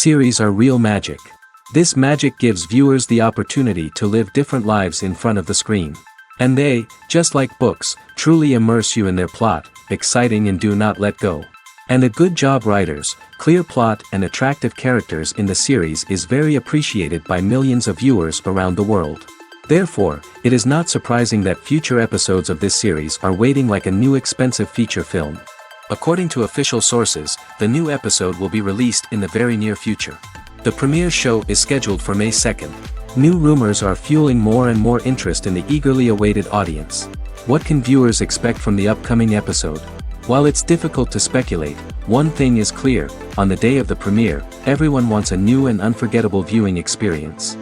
series are real magic. This magic gives viewers the opportunity to live different lives in front of the screen. And they, just like books, truly immerse you in their plot, exciting and do not let go. And a good job writers, clear plot and attractive characters in the series is very appreciated by millions of viewers around the world. Therefore, it is not surprising that future episodes of this series are waiting like a new expensive feature film. According to official sources, the new episode will be released in the very near future. The premiere show is scheduled for May 2nd. New rumors are fueling more and more interest in the eagerly awaited audience. What can viewers expect from the upcoming episode? While it's difficult to speculate, one thing is clear: on the day of the premiere, everyone wants a new and unforgettable viewing experience.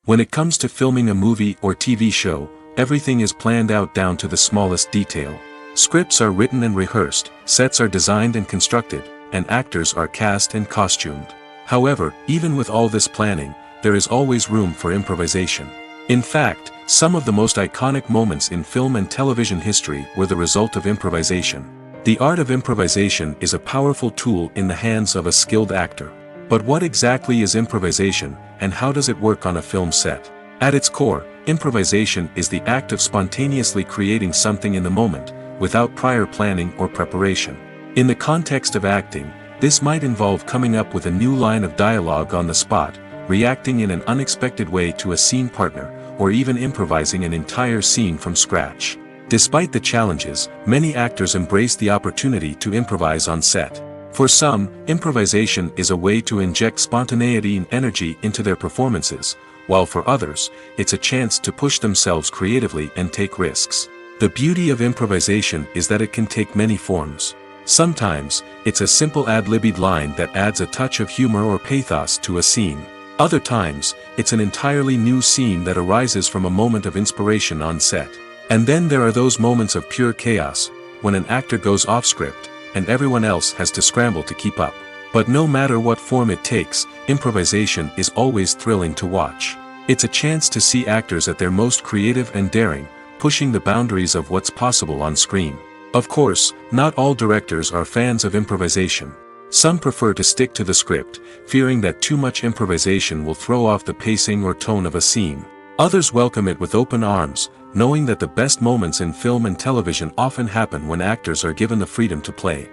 When it comes to filming a movie or TV show, everything is planned out down to the smallest detail. Scripts are written and rehearsed, sets are designed and constructed, and actors are cast and costumed. However, even with all this planning, there is always room for improvisation. In fact, some of the most iconic moments in film and television history were the result of improvisation. The art of improvisation is a powerful tool in the hands of a skilled actor. But what exactly is improvisation, and how does it work on a film set? At its core, improvisation is the act of spontaneously creating something in the moment, without prior planning or preparation. In the context of acting, this might involve coming up with a new line of dialogue on the spot, reacting in an unexpected way to a scene partner, or even improvising an entire scene from scratch. Despite the challenges, many actors embrace the opportunity to improvise on set. For some, improvisation is a way to inject spontaneity and energy into their performances, while for others, it's a chance to push themselves creatively and take risks. The beauty of improvisation is that it can take many forms. Sometimes, it's a simple ad-libbed line that adds a touch of humor or pathos to a scene. Other times, it's an entirely new scene that arises from a moment of inspiration on set. And then there are those moments of pure chaos, when an actor goes off script, and everyone else has to scramble to keep up. But no matter what form it takes, improvisation is always thrilling to watch. It's a chance to see actors at their most creative and daring, pushing the boundaries of what's possible on screen. Of course, not all directors are fans of improvisation. Some prefer to stick to the script, fearing that too much improvisation will throw off the pacing or tone of a scene. Others welcome it with open arms, knowing that the best moments in film and television often happen when actors are given the freedom to play.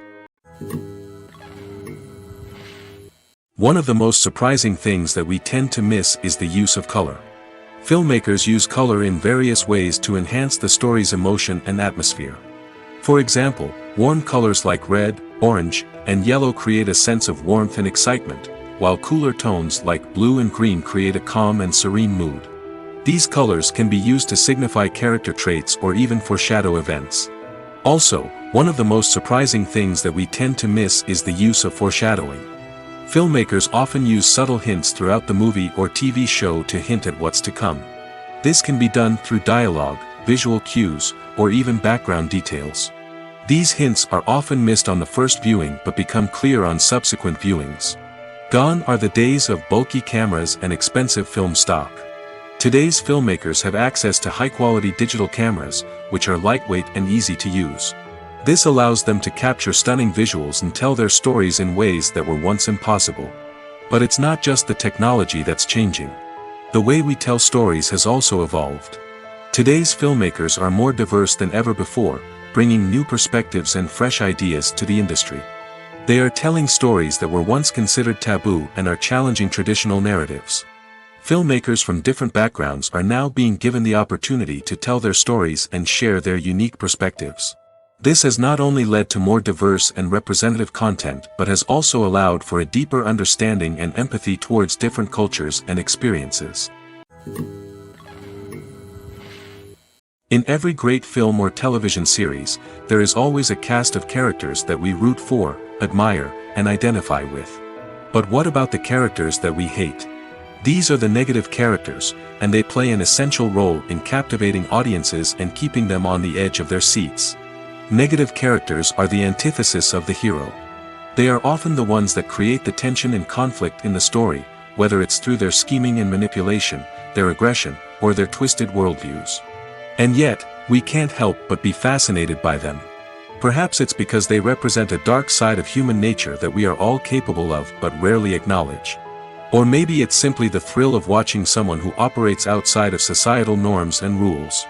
One of the most surprising things that we tend to miss is the use of color. Filmmakers use color in various ways to enhance the story's emotion and atmosphere. For example, warm colors like red, orange, and yellow create a sense of warmth and excitement, while cooler tones like blue and green create a calm and serene mood. These colors can be used to signify character traits or even foreshadow events. Also, one of the most surprising things that we tend to miss is the use of foreshadowing. Filmmakers often use subtle hints throughout the movie or TV show to hint at what's to come. This can be done through dialogue, visual cues, or even background details. These hints are often missed on the first viewing but become clear on subsequent viewings. Gone are the days of bulky cameras and expensive film stock. Today's filmmakers have access to high-quality digital cameras, which are lightweight and easy to use. This allows them to capture stunning visuals and tell their stories in ways that were once impossible. But it's not just the technology that's changing. The way we tell stories has also evolved. Today's filmmakers are more diverse than ever before, bringing new perspectives and fresh ideas to the industry. They are telling stories that were once considered taboo and are challenging traditional narratives. Filmmakers from different backgrounds are now being given the opportunity to tell their stories and share their unique perspectives. This has not only led to more diverse and representative content but has also allowed for a deeper understanding and empathy towards different cultures and experiences. In every great film or television series, there is always a cast of characters that we root for, admire, and identify with. But what about the characters that we hate? These are the negative characters, and they play an essential role in captivating audiences and keeping them on the edge of their seats. Negative characters are the antithesis of the hero. They are often the ones that create the tension and conflict in the story, whether it's through their scheming and manipulation, their aggression, or their twisted worldviews. And yet, we can't help but be fascinated by them. Perhaps it's because they represent a dark side of human nature that we are all capable of but rarely acknowledge. Or maybe it's simply the thrill of watching someone who operates outside of societal norms and rules.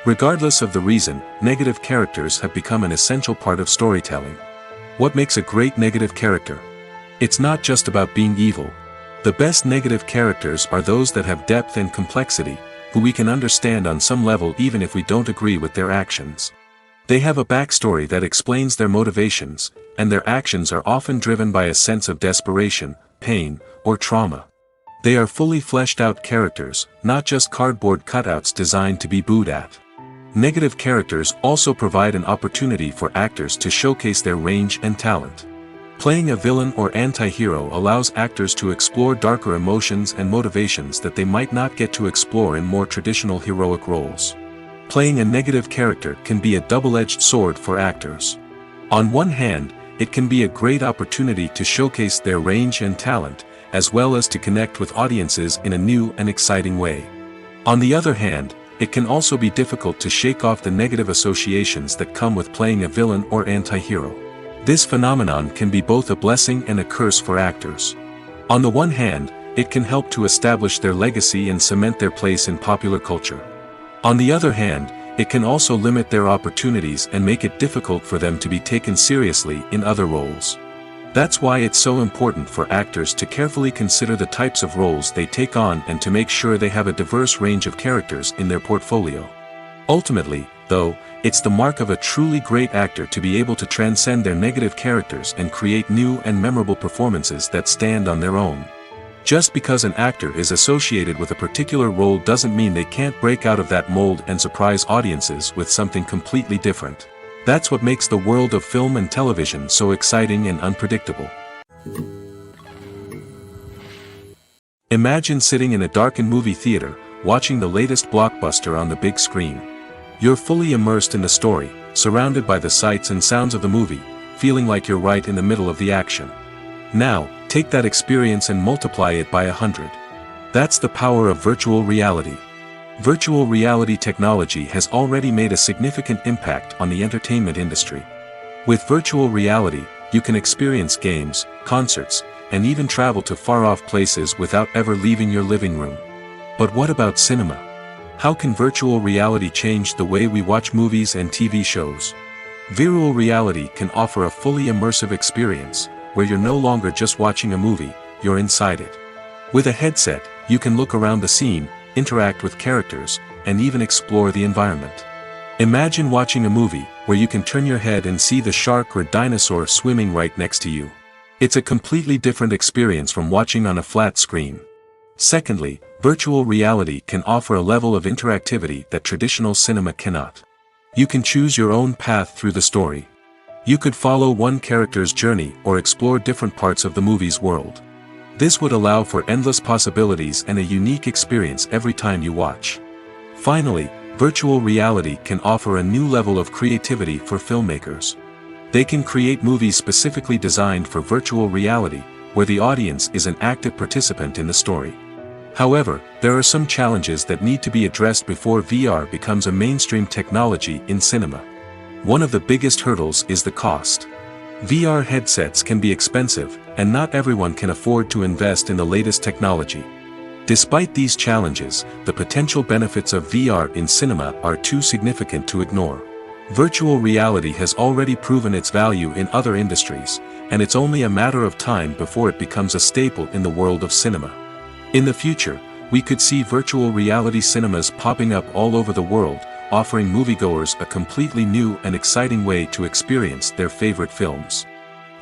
Regardless of the reason, negative characters have become an essential part of storytelling. What makes a great negative character? It's not just about being evil. The best negative characters are those that have depth and complexity, who we can understand on some level even if we don't agree with their actions. They have a backstory that explains their motivations, and their actions are often driven by a sense of desperation, pain, or trauma. They are fully fleshed out characters, not just cardboard cutouts designed to be booed at. Negative characters also provide an opportunity for actors to showcase their range and talent. Playing a villain or anti-hero allows actors to explore darker emotions and motivations that they might not get to explore in more traditional heroic roles. Playing a negative character can be a double-edged sword for actors. On one hand, it can be a great opportunity to showcase their range and talent, as well as to connect with audiences in a new and exciting way. On the other hand, it can also be difficult to shake off the negative associations that come with playing a villain or anti-hero. This phenomenon can be both a blessing and a curse for actors. On the one hand, it can help to establish their legacy and cement their place in popular culture. On the other hand, it can also limit their opportunities and make it difficult for them to be taken seriously in other roles. That's why it's so important for actors to carefully consider the types of roles they take on and to make sure they have a diverse range of characters in their portfolio. Ultimately, though, it's the mark of a truly great actor to be able to transcend their negative characters and create new and memorable performances that stand on their own. Just because an actor is associated with a particular role doesn't mean they can't break out of that mold and surprise audiences with something completely different. That's what makes the world of film and television so exciting and unpredictable. Imagine sitting in a darkened movie theater, watching the latest blockbuster on the big screen. You're fully immersed in the story, surrounded by the sights and sounds of the movie, feeling like you're right in the middle of the action. Now, take that experience and multiply it by 100. That's the power of virtual reality. Virtual reality technology has already made a significant impact on the entertainment industry. With virtual reality, you can experience games, concerts, and even travel to far-off places without ever leaving your living room. But what about cinema? How can virtual reality change the way we watch movies and TV shows? Virtual reality can offer a fully immersive experience, where you're no longer just watching a movie, you're inside it. With a headset, you can look around the scene, interact with characters, and even explore the environment. Imagine watching a movie where you can turn your head and see the shark or dinosaur swimming right next to you. It's a completely different experience from watching on a flat screen. Secondly, virtual reality can offer a level of interactivity that traditional cinema cannot. You can choose your own path through the story. You could follow one character's journey or explore different parts of the movie's world. This would allow for endless possibilities and a unique experience every time you watch. Finally, virtual reality can offer a new level of creativity for filmmakers. They can create movies specifically designed for virtual reality, where the audience is an active participant in the story. However, there are some challenges that need to be addressed before VR becomes a mainstream technology in cinema. One of the biggest hurdles is the cost. VR headsets can be expensive, and not everyone can afford to invest in the latest technology. Despite these challenges, the potential benefits of VR in cinema are too significant to ignore. Virtual reality has already proven its value in other industries, and it's only a matter of time before it becomes a staple in the world of cinema. In the future, we could see virtual reality cinemas popping up all over the world, offering moviegoers a completely new and exciting way to experience their favorite films.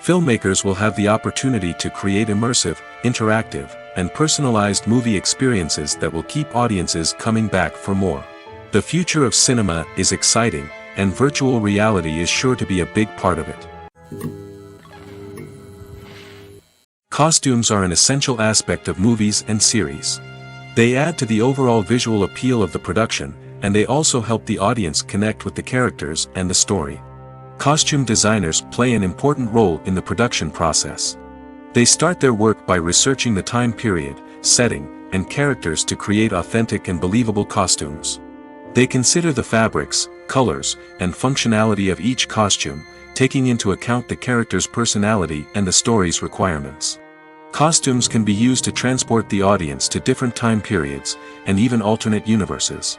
Filmmakers will have the opportunity to create immersive, interactive, and personalized movie experiences that will keep audiences coming back for more. The future of cinema is exciting, and virtual reality is sure to be a big part of it. Costumes are an essential aspect of movies and series. They add to the overall visual appeal of the production, and they also help the audience connect with the characters and the story. Costume designers play an important role in the production process. They start their work by researching the time period, setting, and characters to create authentic and believable costumes. They consider the fabrics, colors, and functionality of each costume, taking into account the character's personality and the story's requirements. Costumes can be used to transport the audience to different time periods, and even alternate universes.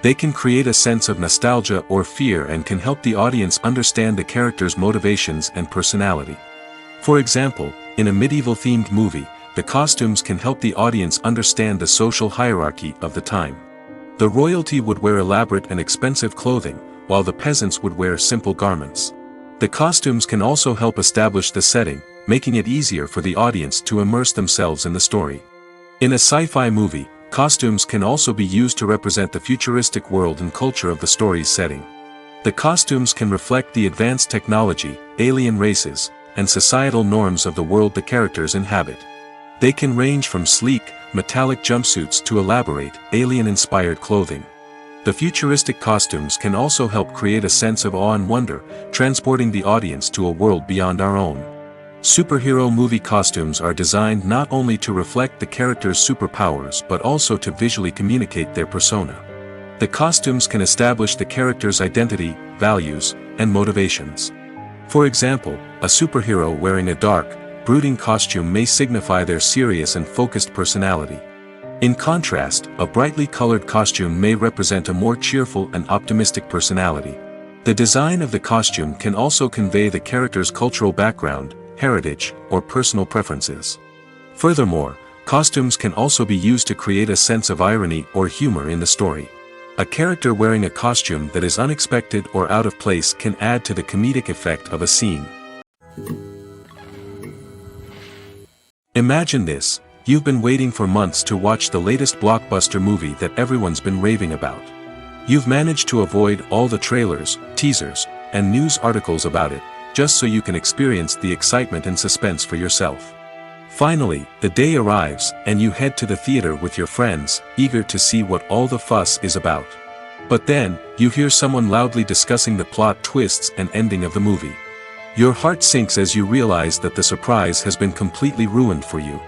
They can create a sense of nostalgia or fear and can help the audience understand the character's motivations and personality. For example, in a medieval-themed movie, the costumes can help the audience understand the social hierarchy of the time. The royalty would wear elaborate and expensive clothing, while the peasants would wear simple garments. The costumes can also help establish the setting, making it easier for the audience to immerse themselves in the story. In a sci-fi movie, costumes can also be used to represent the futuristic world and culture of the story's setting. The costumes can reflect the advanced technology, alien races, and societal norms of the world the characters inhabit. They can range from sleek, metallic jumpsuits to elaborate, alien-inspired clothing. The futuristic costumes can also help create a sense of awe and wonder, transporting the audience to a world beyond our own. Superhero movie costumes are designed not only to reflect the character's superpowers but also to visually communicate their persona. The costumes can establish the character's identity, values, and motivations. For example, a superhero wearing a dark, brooding costume may signify their serious and focused personality. In contrast, a brightly colored costume may represent a more cheerful and optimistic personality. The design of the costume can also convey the character's cultural background, heritage, or personal preferences. Furthermore, costumes can also be used to create a sense of irony or humor in the story. A character wearing a costume that is unexpected or out of place can add to the comedic effect of a scene. Imagine this: you've been waiting for months to watch the latest blockbuster movie that everyone's been raving about. You've managed to avoid all the trailers, teasers, and news articles about it, just so you can experience the excitement and suspense for yourself. Finally, the day arrives, and you head to the theater with your friends, eager to see what all the fuss is about. But then, you hear someone loudly discussing the plot twists and ending of the movie. Your heart sinks as you realize that the surprise has been completely ruined for you.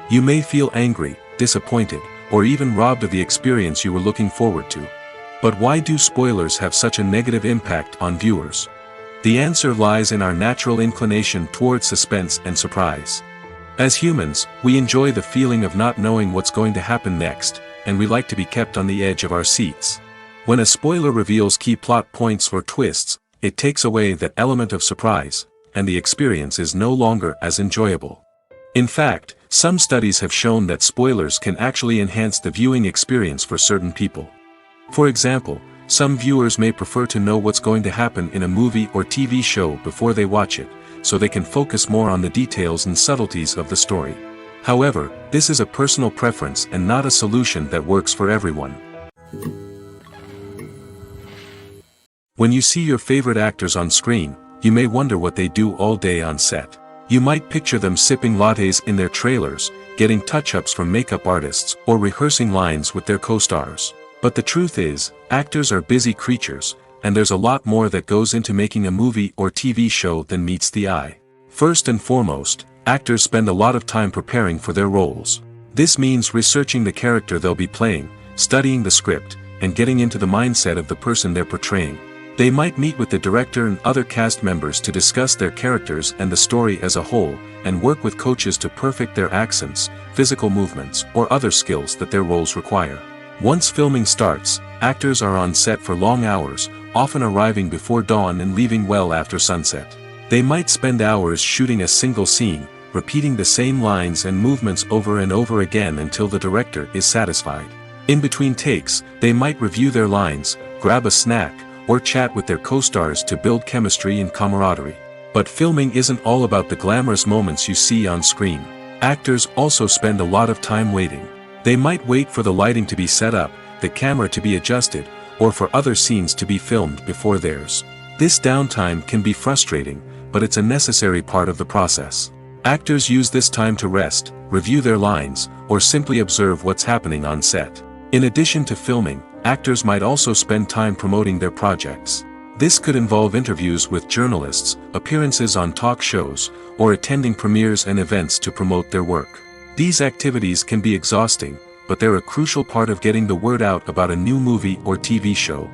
You may feel angry, disappointed, or even robbed of the experience you were looking forward to. But why do spoilers have such a negative impact on viewers? The answer lies in our natural inclination toward suspense and surprise. As humans, we enjoy the feeling of not knowing what's going to happen next, and we like to be kept on the edge of our seats. When a spoiler reveals key plot points or twists, it takes away that element of surprise, and the experience is no longer as enjoyable. In fact, some studies have shown that spoilers can actually enhance the viewing experience for certain people. For example, some viewers may prefer to know what's going to happen in a movie or TV show before they watch it, so they can focus more on the details and subtleties of the story. However, this is a personal preference and not a solution that works for everyone. When you see your favorite actors on screen, you may wonder what they do all day on set. You might picture them sipping lattes in their trailers, getting touch-ups from makeup artists, or rehearsing lines with their co-stars. But the truth is, actors are busy creatures, and there's a lot more that goes into making a movie or TV show than meets the eye. First and foremost, actors spend a lot of time preparing for their roles. This means researching the character they'll be playing, studying the script, and getting into the mindset of the person they're portraying. They might meet with the director and other cast members to discuss their characters and the story as a whole, and work with coaches to perfect their accents, physical movements, or other skills that their roles require. Once filming starts, actors are on set for long hours, often arriving before dawn and leaving well after sunset. They might spend hours shooting a single scene, repeating the same lines and movements over and over again until the director is satisfied. In between takes, they might review their lines, grab a snack, or chat with their co-stars to build chemistry and camaraderie. But filming isn't all about the glamorous moments you see on screen. Actors also spend a lot of time waiting. They might wait for the lighting to be set up, the camera to be adjusted, or for other scenes to be filmed before theirs. This downtime can be frustrating, but it's a necessary part of the process. Actors use this time to rest, review their lines, or simply observe what's happening on set. In addition to filming, actors might also spend time promoting their projects. This could involve interviews with journalists, appearances on talk shows, or attending premieres and events to promote their work. These activities can be exhausting, but they're a crucial part of getting the word out about a new movie or TV show.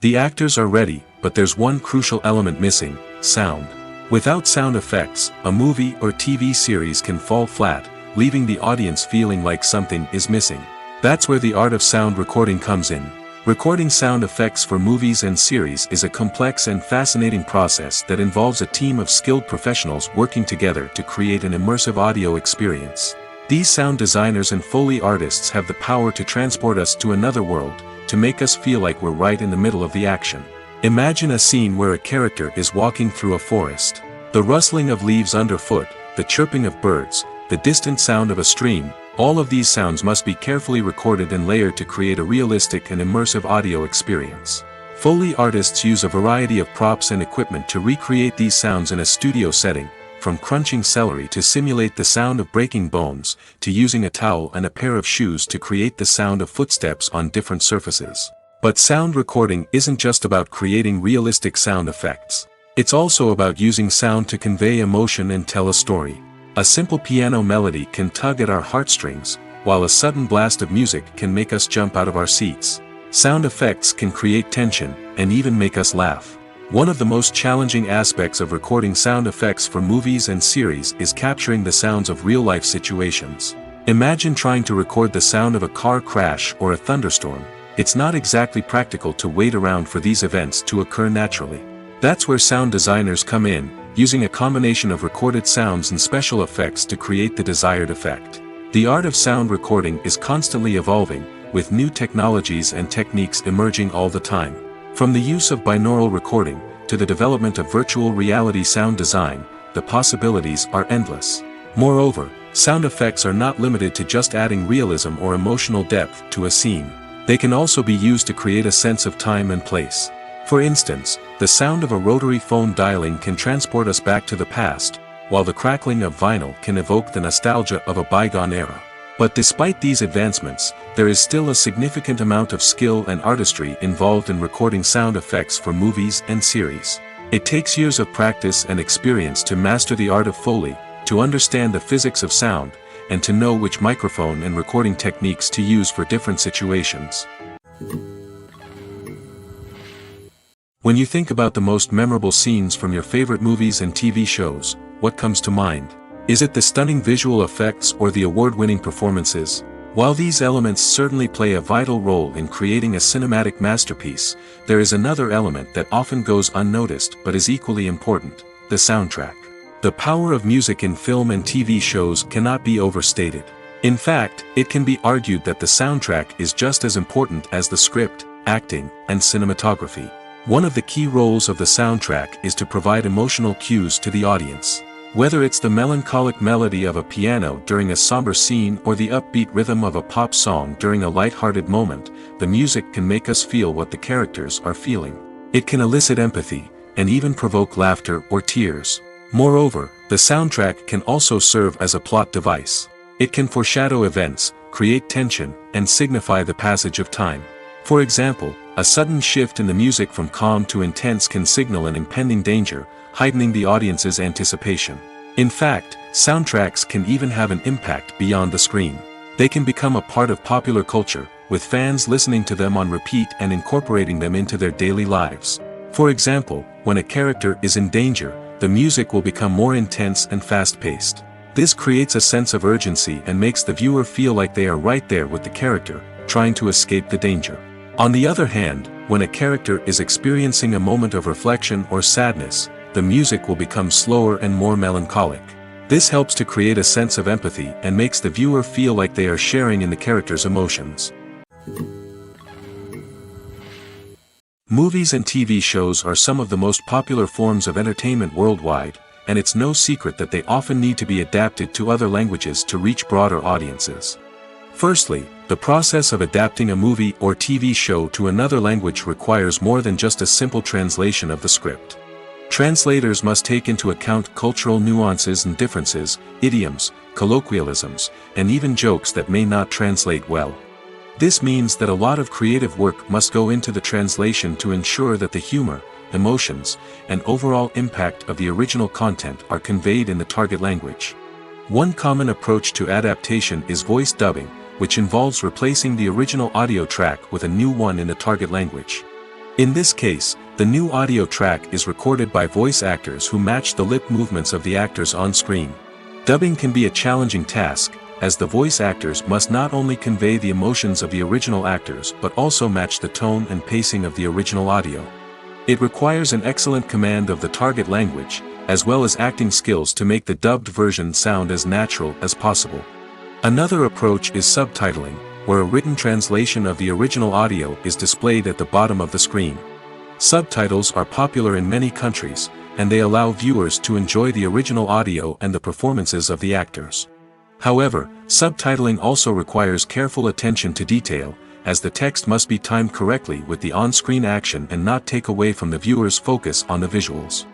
The actors are ready, but there's one crucial element missing: sound. Without sound effects, a movie or TV series can fall flat, leaving the audience feeling like something is missing. That's where the art of sound recording comes in. Recording sound effects for movies and series is a complex and fascinating process that involves a team of skilled professionals working together to create an immersive audio experience. These sound designers and Foley artists have the power to transport us to another world, to make us feel like we're right in the middle of the action. Imagine a scene where a character is walking through a forest. The rustling of leaves underfoot, the chirping of birds, the distant sound of a stream, all of these sounds must be carefully recorded and layered to create a realistic and immersive audio experience. Foley artists use a variety of props and equipment to recreate these sounds in a studio setting, from crunching celery to simulate the sound of breaking bones, to using a towel and a pair of shoes to create the sound of footsteps on different surfaces. But sound recording isn't just about creating realistic sound effects. It's also about using sound to convey emotion and tell a story. A simple piano melody can tug at our heartstrings, while a sudden blast of music can make us jump out of our seats. Sound effects can create tension, and even make us laugh. One of the most challenging aspects of recording sound effects for movies and series is capturing the sounds of real-life situations. Imagine trying to record the sound of a car crash or a thunderstorm. It's not exactly practical to wait around for these events to occur naturally. That's where sound designers come in, using a combination of recorded sounds and special effects to create the desired effect. The art of sound recording is constantly evolving, with new technologies and techniques emerging all the time. From the use of binaural recording, to the development of virtual reality sound design, the possibilities are endless. Moreover, sound effects are not limited to just adding realism or emotional depth to a scene. They can also be used to create a sense of time and place. For instance, the sound of a rotary phone dialing can transport us back to the past, while the crackling of vinyl can evoke the nostalgia of a bygone era. But despite these advancements, there is still a significant amount of skill and artistry involved in recording sound effects for movies and series. It takes years of practice and experience to master the art of Foley, to understand the physics of sound, and to know which microphone and recording techniques to use for different situations. When you think about the most memorable scenes from your favorite movies and TV shows, what comes to mind? Is it the stunning visual effects or the award-winning performances? While these elements certainly play a vital role in creating a cinematic masterpiece, there is another element that often goes unnoticed but is equally important: the soundtrack. The power of music in film and TV shows cannot be overstated. In fact, it can be argued that the soundtrack is just as important as the script, acting, and cinematography. One of the key roles of the soundtrack is to provide emotional cues to the audience. Whether it's the melancholic melody of a piano during a somber scene or the upbeat rhythm of a pop song during a light-hearted moment, the music can make us feel what the characters are feeling. It can elicit empathy, and even provoke laughter or tears. Moreover, the soundtrack can also serve as a plot device. It can foreshadow events, create tension, and signify the passage of time. For example, a sudden shift in the music from calm to intense can signal an impending danger, heightening the audience's anticipation. In fact, soundtracks can even have an impact beyond the screen. They can become a part of popular culture, with fans listening to them on repeat and incorporating them into their daily lives. For example, when a character is in danger, the music will become more intense and fast-paced. This creates a sense of urgency and makes the viewer feel like they are right there with the character, trying to escape the danger. On the other hand, when a character is experiencing a moment of reflection or sadness, the music will become slower and more melancholic. This helps to create a sense of empathy and makes the viewer feel like they are sharing in the character's emotions. Movies and TV shows are some of the most popular forms of entertainment worldwide, and it's no secret that they often need to be adapted to other languages to reach broader audiences. Firstly, the process of adapting a movie or TV show to another language requires more than just a simple translation of the script. Translators must take into account cultural nuances and differences, idioms, colloquialisms, and even jokes that may not translate well. This means that a lot of creative work must go into the translation to ensure that the humor, emotions, and overall impact of the original content are conveyed in the target language. One common approach to adaptation is voice dubbing, which involves replacing the original audio track with a new one in the target language. In this case, the new audio track is recorded by voice actors who match the lip movements of the actors on screen. Dubbing can be a challenging task, as the voice actors must not only convey the emotions of the original actors but also match the tone and pacing of the original audio. It requires an excellent command of the target language, as well as acting skills to make the dubbed version sound as natural as possible. Another approach is subtitling, where a written translation of the original audio is displayed at the bottom of the screen. Subtitles are popular in many countries, and they allow viewers to enjoy the original audio and the performances of the actors. However, subtitling also requires careful attention to detail, as the text must be timed correctly with the on-screen action and not take away from the viewer's focus on the visuals.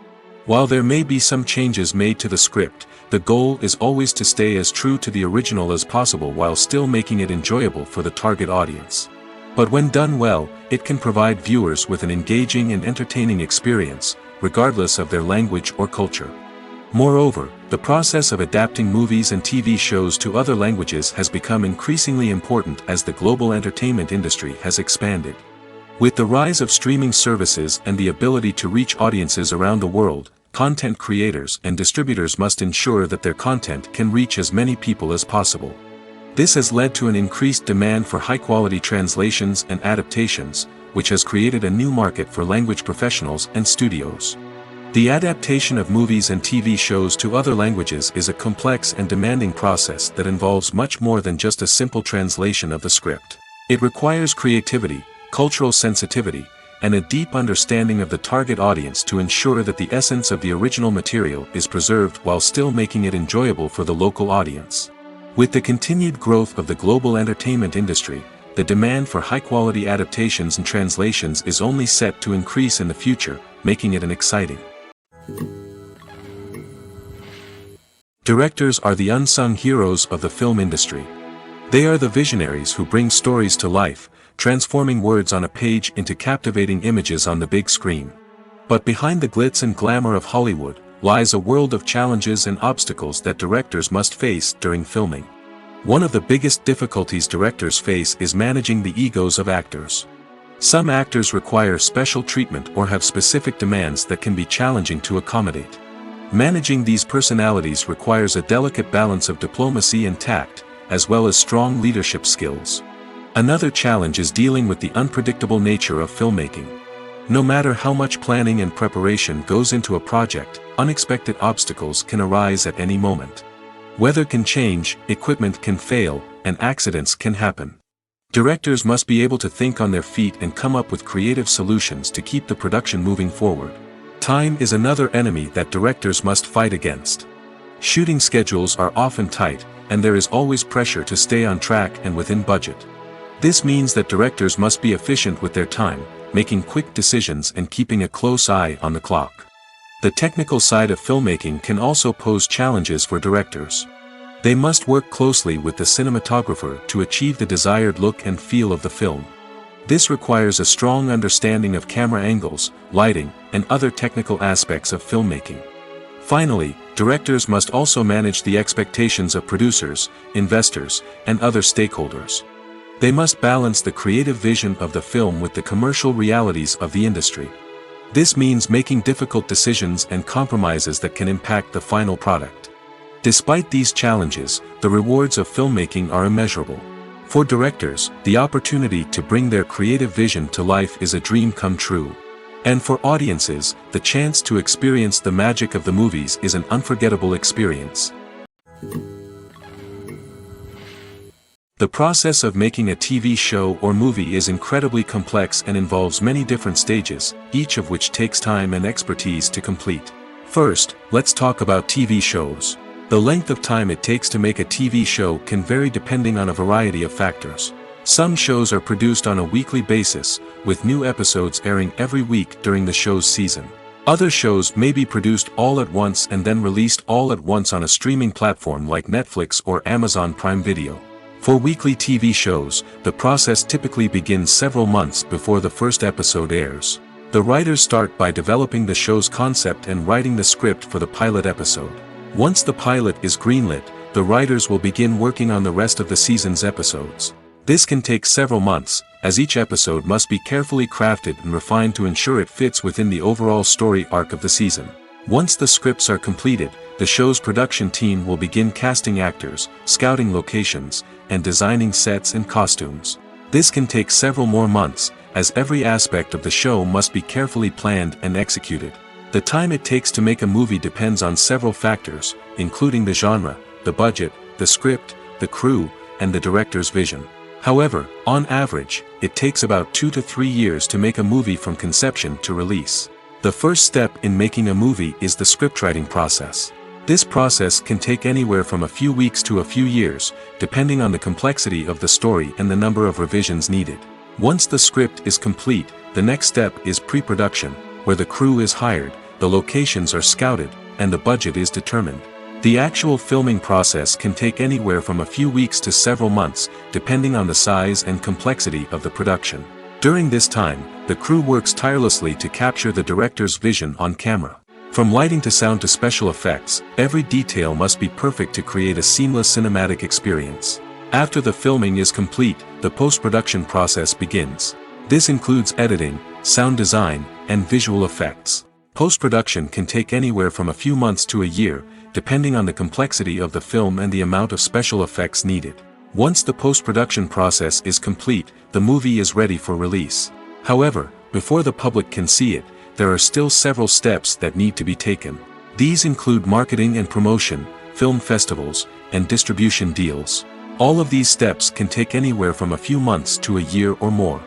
While there may be some changes made to the script, the goal is always to stay as true to the original as possible while still making it enjoyable for the target audience. But when done well, it can provide viewers with an engaging and entertaining experience, regardless of their language or culture. Moreover, the process of adapting movies and TV shows to other languages has become increasingly important as the global entertainment industry has expanded. With the rise of streaming services and the ability to reach audiences around the world, content creators and distributors must ensure that their content can reach as many people as possible. This has led to an increased demand for high-quality translations and adaptations, which has created a new market for language professionals and studios. The adaptation of movies and TV shows to other languages is a complex and demanding process that involves much more than just a simple translation of the script. It requires creativity, cultural sensitivity, and a deep understanding of the target audience to ensure that the essence of the original material is preserved while still making it enjoyable for the local audience. With the continued growth of the global entertainment industry, the demand for high-quality adaptations and translations is only set to increase in the future, making it an exciting. Directors are the unsung heroes of the film industry. They are the visionaries who bring stories to life, transforming words on a page into captivating images on the big screen. But behind the glitz and glamour of Hollywood lies a world of challenges and obstacles that directors must face during filming. One of the biggest difficulties directors face is managing the egos of actors. Some actors require special treatment or have specific demands that can be challenging to accommodate. Managing these personalities requires a delicate balance of diplomacy and tact, as well as strong leadership skills. Another challenge is dealing with the unpredictable nature of filmmaking. No matter how much planning and preparation goes into a project, unexpected obstacles can arise at any moment. Weather can change, equipment can fail, and accidents can happen. Directors must be able to think on their feet and come up with creative solutions to keep the production moving forward. Time is another enemy that directors must fight against. Shooting schedules are often tight, and there is always pressure to stay on track and within budget. This means that directors must be efficient with their time, making quick decisions and keeping a close eye on the clock. The technical side of filmmaking can also pose challenges for directors. They must work closely with the cinematographer to achieve the desired look and feel of the film. This requires a strong understanding of camera angles, lighting, and other technical aspects of filmmaking. Finally, directors must also manage the expectations of producers, investors, and other stakeholders. They must balance the creative vision of the film with the commercial realities of the industry. This means making difficult decisions and compromises that can impact the final product. Despite these challenges, the rewards of filmmaking are immeasurable. For directors, the opportunity to bring their creative vision to life is a dream come true. And for audiences, the chance to experience the magic of the movies is an unforgettable experience. The process of making a TV show or movie is incredibly complex and involves many different stages, each of which takes time and expertise to complete. First, let's talk about TV shows. The length of time it takes to make a TV show can vary depending on a variety of factors. Some shows are produced on a weekly basis, with new episodes airing every week during the show's season. Other shows may be produced all at once and then released all at once on a streaming platform like Netflix or Amazon Prime Video. For weekly TV shows, the process typically begins several months before the first episode airs. The writers start by developing the show's concept and writing the script for the pilot episode. Once the pilot is greenlit, the writers will begin working on the rest of the season's episodes. This can take several months, as each episode must be carefully crafted and refined to ensure it fits within the overall story arc of the season. Once the scripts are completed, the show's production team will begin casting actors, scouting locations, and designing sets and costumes. This can take several more months, as every aspect of the show must be carefully planned and executed. The time it takes to make a movie depends on several factors, including the genre, the budget, the script, the crew, and the director's vision. However, on average, it takes about 2 to 3 years to make a movie from conception to release. The first step in making a movie is the scriptwriting process. This process can take anywhere from a few weeks to a few years, depending on the complexity of the story and the number of revisions needed. Once the script is complete, the next step is pre-production, where the crew is hired, the locations are scouted, and the budget is determined. The actual filming process can take anywhere from a few weeks to several months, depending on the size and complexity of the production. During this time, the crew works tirelessly to capture the director's vision on camera. From lighting to sound to special effects, every detail must be perfect to create a seamless cinematic experience. After the filming is complete, the post-production process begins. This includes editing, sound design, and visual effects. Post-production can take anywhere from a few months to a year, depending on the complexity of the film and the amount of special effects needed. Once the post-production process is complete, the movie is ready for release. However, before the public can see it, there are still several steps that need to be taken. These include marketing and promotion, film festivals, and distribution deals. All of these steps can take anywhere from a few months to a year or more.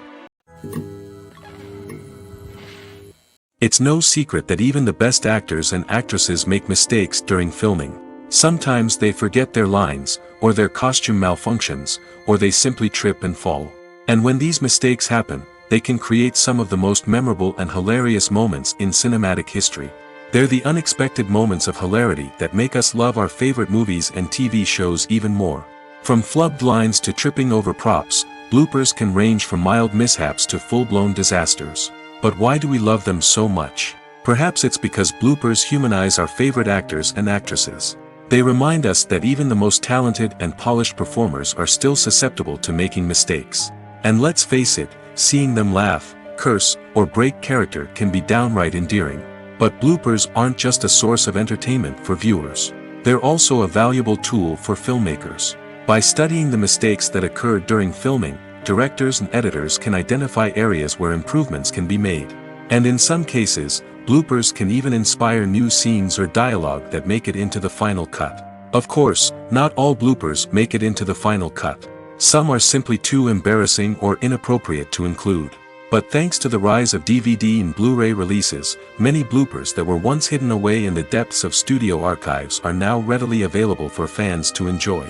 It's no secret that even the best actors and actresses make mistakes during filming. Sometimes they forget their lines, or their costume malfunctions, or they simply trip and fall. And when these mistakes happen, they can create some of the most memorable and hilarious moments in cinematic history. They're the unexpected moments of hilarity that make us love our favorite movies and TV shows even more. From flubbed lines to tripping over props, bloopers can range from mild mishaps to full-blown disasters. But why do we love them so much? Perhaps it's because bloopers humanize our favorite actors and actresses. They remind us that even the most talented and polished performers are still susceptible to making mistakes. And let's face it, seeing them laugh, curse, or break character can be downright endearing. But bloopers aren't just a source of entertainment for viewers. They're also a valuable tool for filmmakers. By studying the mistakes that occurred during filming, directors and editors can identify areas where improvements can be made. And in some cases, bloopers can even inspire new scenes or dialogue that make it into the final cut. Of course, not all bloopers make it into the final cut. Some are simply too embarrassing or inappropriate to include. But thanks to the rise of DVD and Blu-ray releases, many bloopers that were once hidden away in the depths of studio archives are now readily available for fans to enjoy.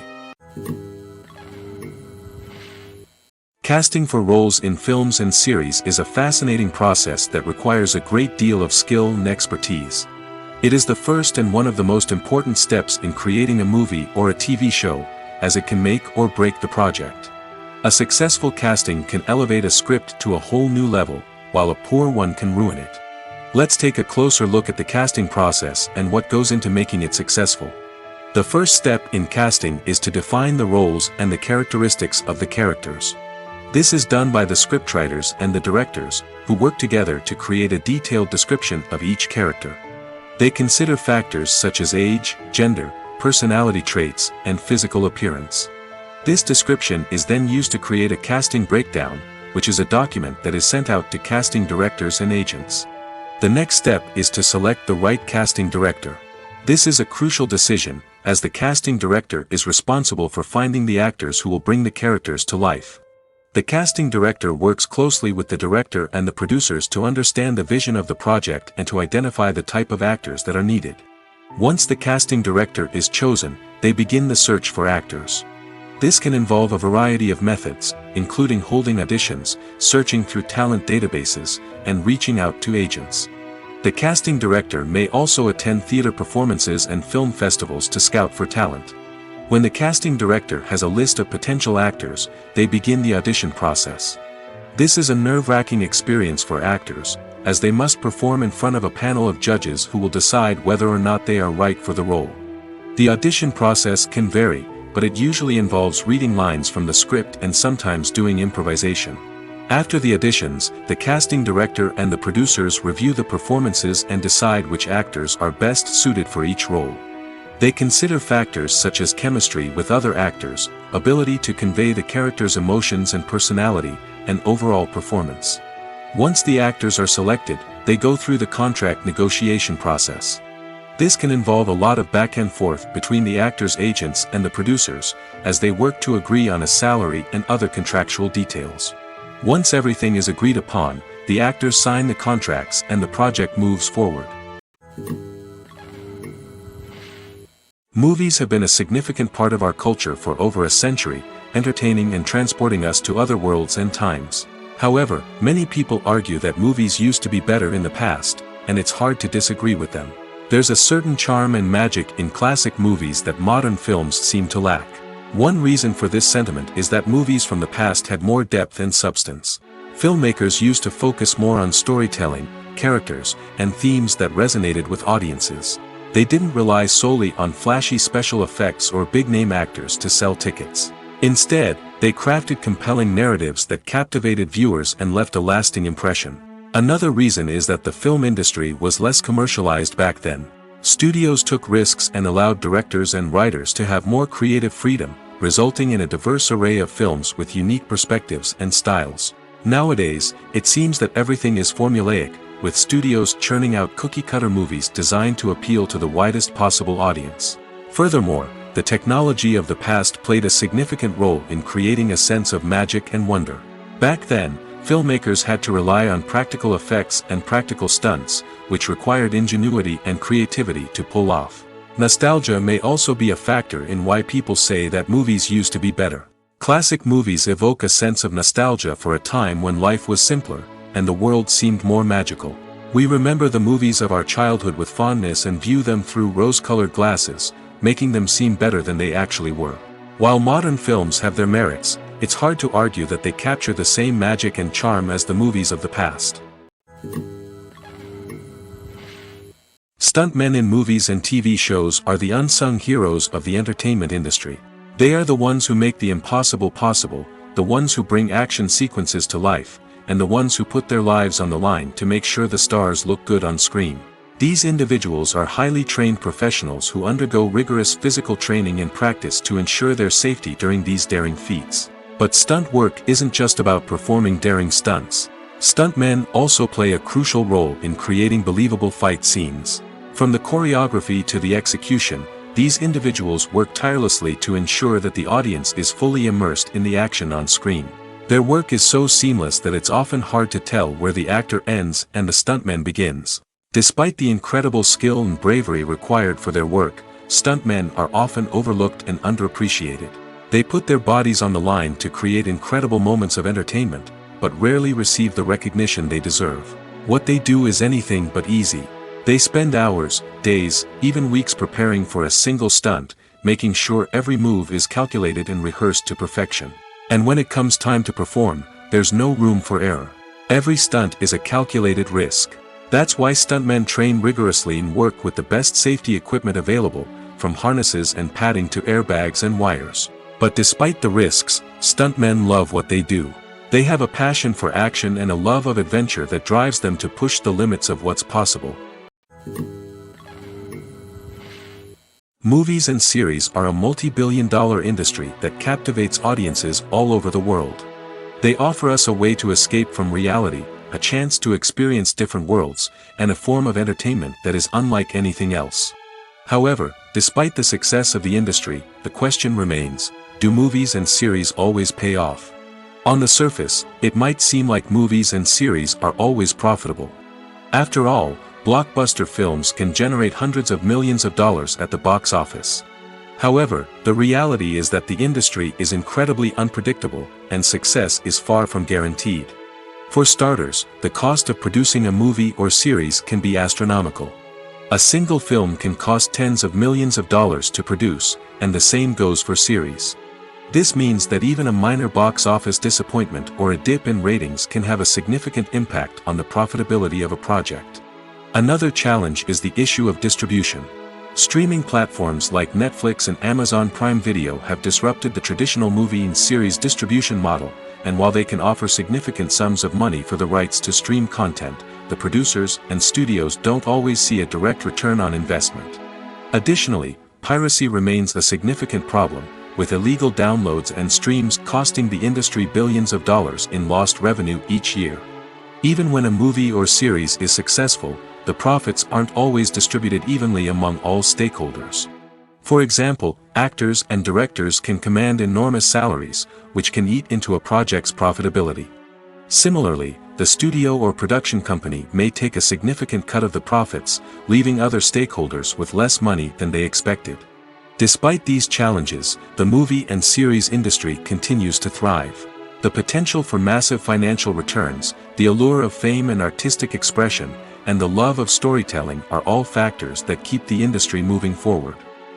Casting for roles in films and series is a fascinating process that requires a great deal of skill and expertise. It is the first and one of the most important steps in creating a movie or a TV show, as it can make or break the project. A successful casting can elevate a script to a whole new level, while a poor one can ruin it. Let's take a closer look at the casting process and what goes into making it successful. The first step in casting is to define the roles and the characteristics of the characters. This is done by the scriptwriters and the directors, who work together to create a detailed description of each character. They consider factors such as age, gender, personality traits, and physical appearance. This description is then used to create a casting breakdown, which is a document that is sent out to casting directors and agents. The next step is to select the right casting director. This is a crucial decision, as the casting director is responsible for finding the actors who will bring the characters to life. The casting director works closely with the director and the producers to understand the vision of the project and to identify the type of actors that are needed. Once the casting director is chosen, they begin the search for actors. This can involve a variety of methods, including holding auditions, searching through talent databases, and reaching out to agents. The casting director may also attend theater performances and film festivals to scout for talent. When the casting director has a list of potential actors, they begin the audition process. This is a nerve-wracking experience for actors, as they must perform in front of a panel of judges who will decide whether or not they are right for the role. The audition process can vary, but it usually involves reading lines from the script and sometimes doing improvisation. After the auditions, the casting director and the producers review the performances and decide which actors are best suited for each role. They consider factors such as chemistry with other actors, ability to convey the character's emotions and personality, and overall performance. Once the actors are selected, they go through the contract negotiation process. This can involve a lot of back and forth between the actors' agents and the producers, as they work to agree on a salary and other contractual details. Once everything is agreed upon, the actors sign the contracts and the project moves forward. Movies have been a significant part of our culture for over a century, entertaining and transporting us to other worlds and times. However, many people argue that movies used to be better in the past, and it's hard to disagree with them. There's a certain charm and magic in classic movies that modern films seem to lack. One reason for this sentiment is that movies from the past had more depth and substance. Filmmakers used to focus more on storytelling, characters, and themes that resonated with audiences. They didn't rely solely on flashy special effects or big-name actors to sell tickets. Instead, they crafted compelling narratives that captivated viewers and left a lasting impression. Another reason is that the film industry was less commercialized back then. Studios took risks and allowed directors and writers to have more creative freedom, resulting in a diverse array of films with unique perspectives and styles. Nowadays, it seems that everything is formulaic, with studios churning out cookie-cutter movies designed to appeal to the widest possible audience. Furthermore, the technology of the past played a significant role in creating a sense of magic and wonder. Back then, filmmakers had to rely on practical effects and practical stunts, which required ingenuity and creativity to pull off. Nostalgia may also be a factor in why people say that movies used to be better. Classic movies evoke a sense of nostalgia for a time when life was simpler, and the world seemed more magical. We remember the movies of our childhood with fondness and view them through rose-colored glasses, making them seem better than they actually were. While modern films have their merits, it's hard to argue that they capture the same magic and charm as the movies of the past. Stuntmen in movies and TV shows are the unsung heroes of the entertainment industry. They are the ones who make the impossible possible, the ones who bring action sequences to life, and the ones who put their lives on the line to make sure the stars look good on screen. These individuals are highly trained professionals who undergo rigorous physical training and practice to ensure their safety during these daring feats. But stunt work isn't just about performing daring stunts. Stuntmen also play a crucial role in creating believable fight scenes. From the choreography to the execution, these individuals work tirelessly to ensure that the audience is fully immersed in the action on screen. Their work is so seamless that it's often hard to tell where the actor ends and the stuntman begins. Despite the incredible skill and bravery required for their work, stuntmen are often overlooked and underappreciated. They put their bodies on the line to create incredible moments of entertainment, but rarely receive the recognition they deserve. What they do is anything but easy. They spend hours, days, even weeks preparing for a single stunt, making sure every move is calculated and rehearsed to perfection. And when it comes time to perform, there's no room for error. Every stunt is a calculated risk. That's why stuntmen train rigorously and work with the best safety equipment available, from harnesses and padding to airbags and wires. But despite the risks, stuntmen love what they do. They have a passion for action and a love of adventure that drives them to push the limits of what's possible. Movies and series are a multi-billion-dollar industry that captivates audiences all over the world. They offer us a way to escape from reality, a chance to experience different worlds, and a form of entertainment that is unlike anything else. However, despite the success of the industry, the question remains, do movies and series always pay off? On the surface, it might seem like movies and series are always profitable. After all, blockbuster films can generate hundreds of millions of dollars at the box office. However, the reality is that the industry is incredibly unpredictable, and success is far from guaranteed. For starters, the cost of producing a movie or series can be astronomical. A single film can cost tens of millions of dollars to produce, and the same goes for series. This means that even a minor box office disappointment or a dip in ratings can have a significant impact on the profitability of a project. Another challenge is the issue of distribution. Streaming platforms like Netflix and Amazon Prime Video have disrupted the traditional movie and series distribution model, and while they can offer significant sums of money for the rights to stream content, the producers and studios don't always see a direct return on investment. Additionally, piracy remains a significant problem, with illegal downloads and streams costing the industry billions of dollars in lost revenue each year. Even when a movie or series is successful, the profits aren't always distributed evenly among all stakeholders. For example, actors and directors can command enormous salaries, which can eat into a project's profitability. Similarly, the studio or production company may take a significant cut of the profits, leaving other stakeholders with less money than they expected. Despite these challenges, the movie and series industry continues to thrive. The potential for massive financial returns, the allure of fame and artistic expression, and the love of storytelling are all factors that keep the industry moving forward.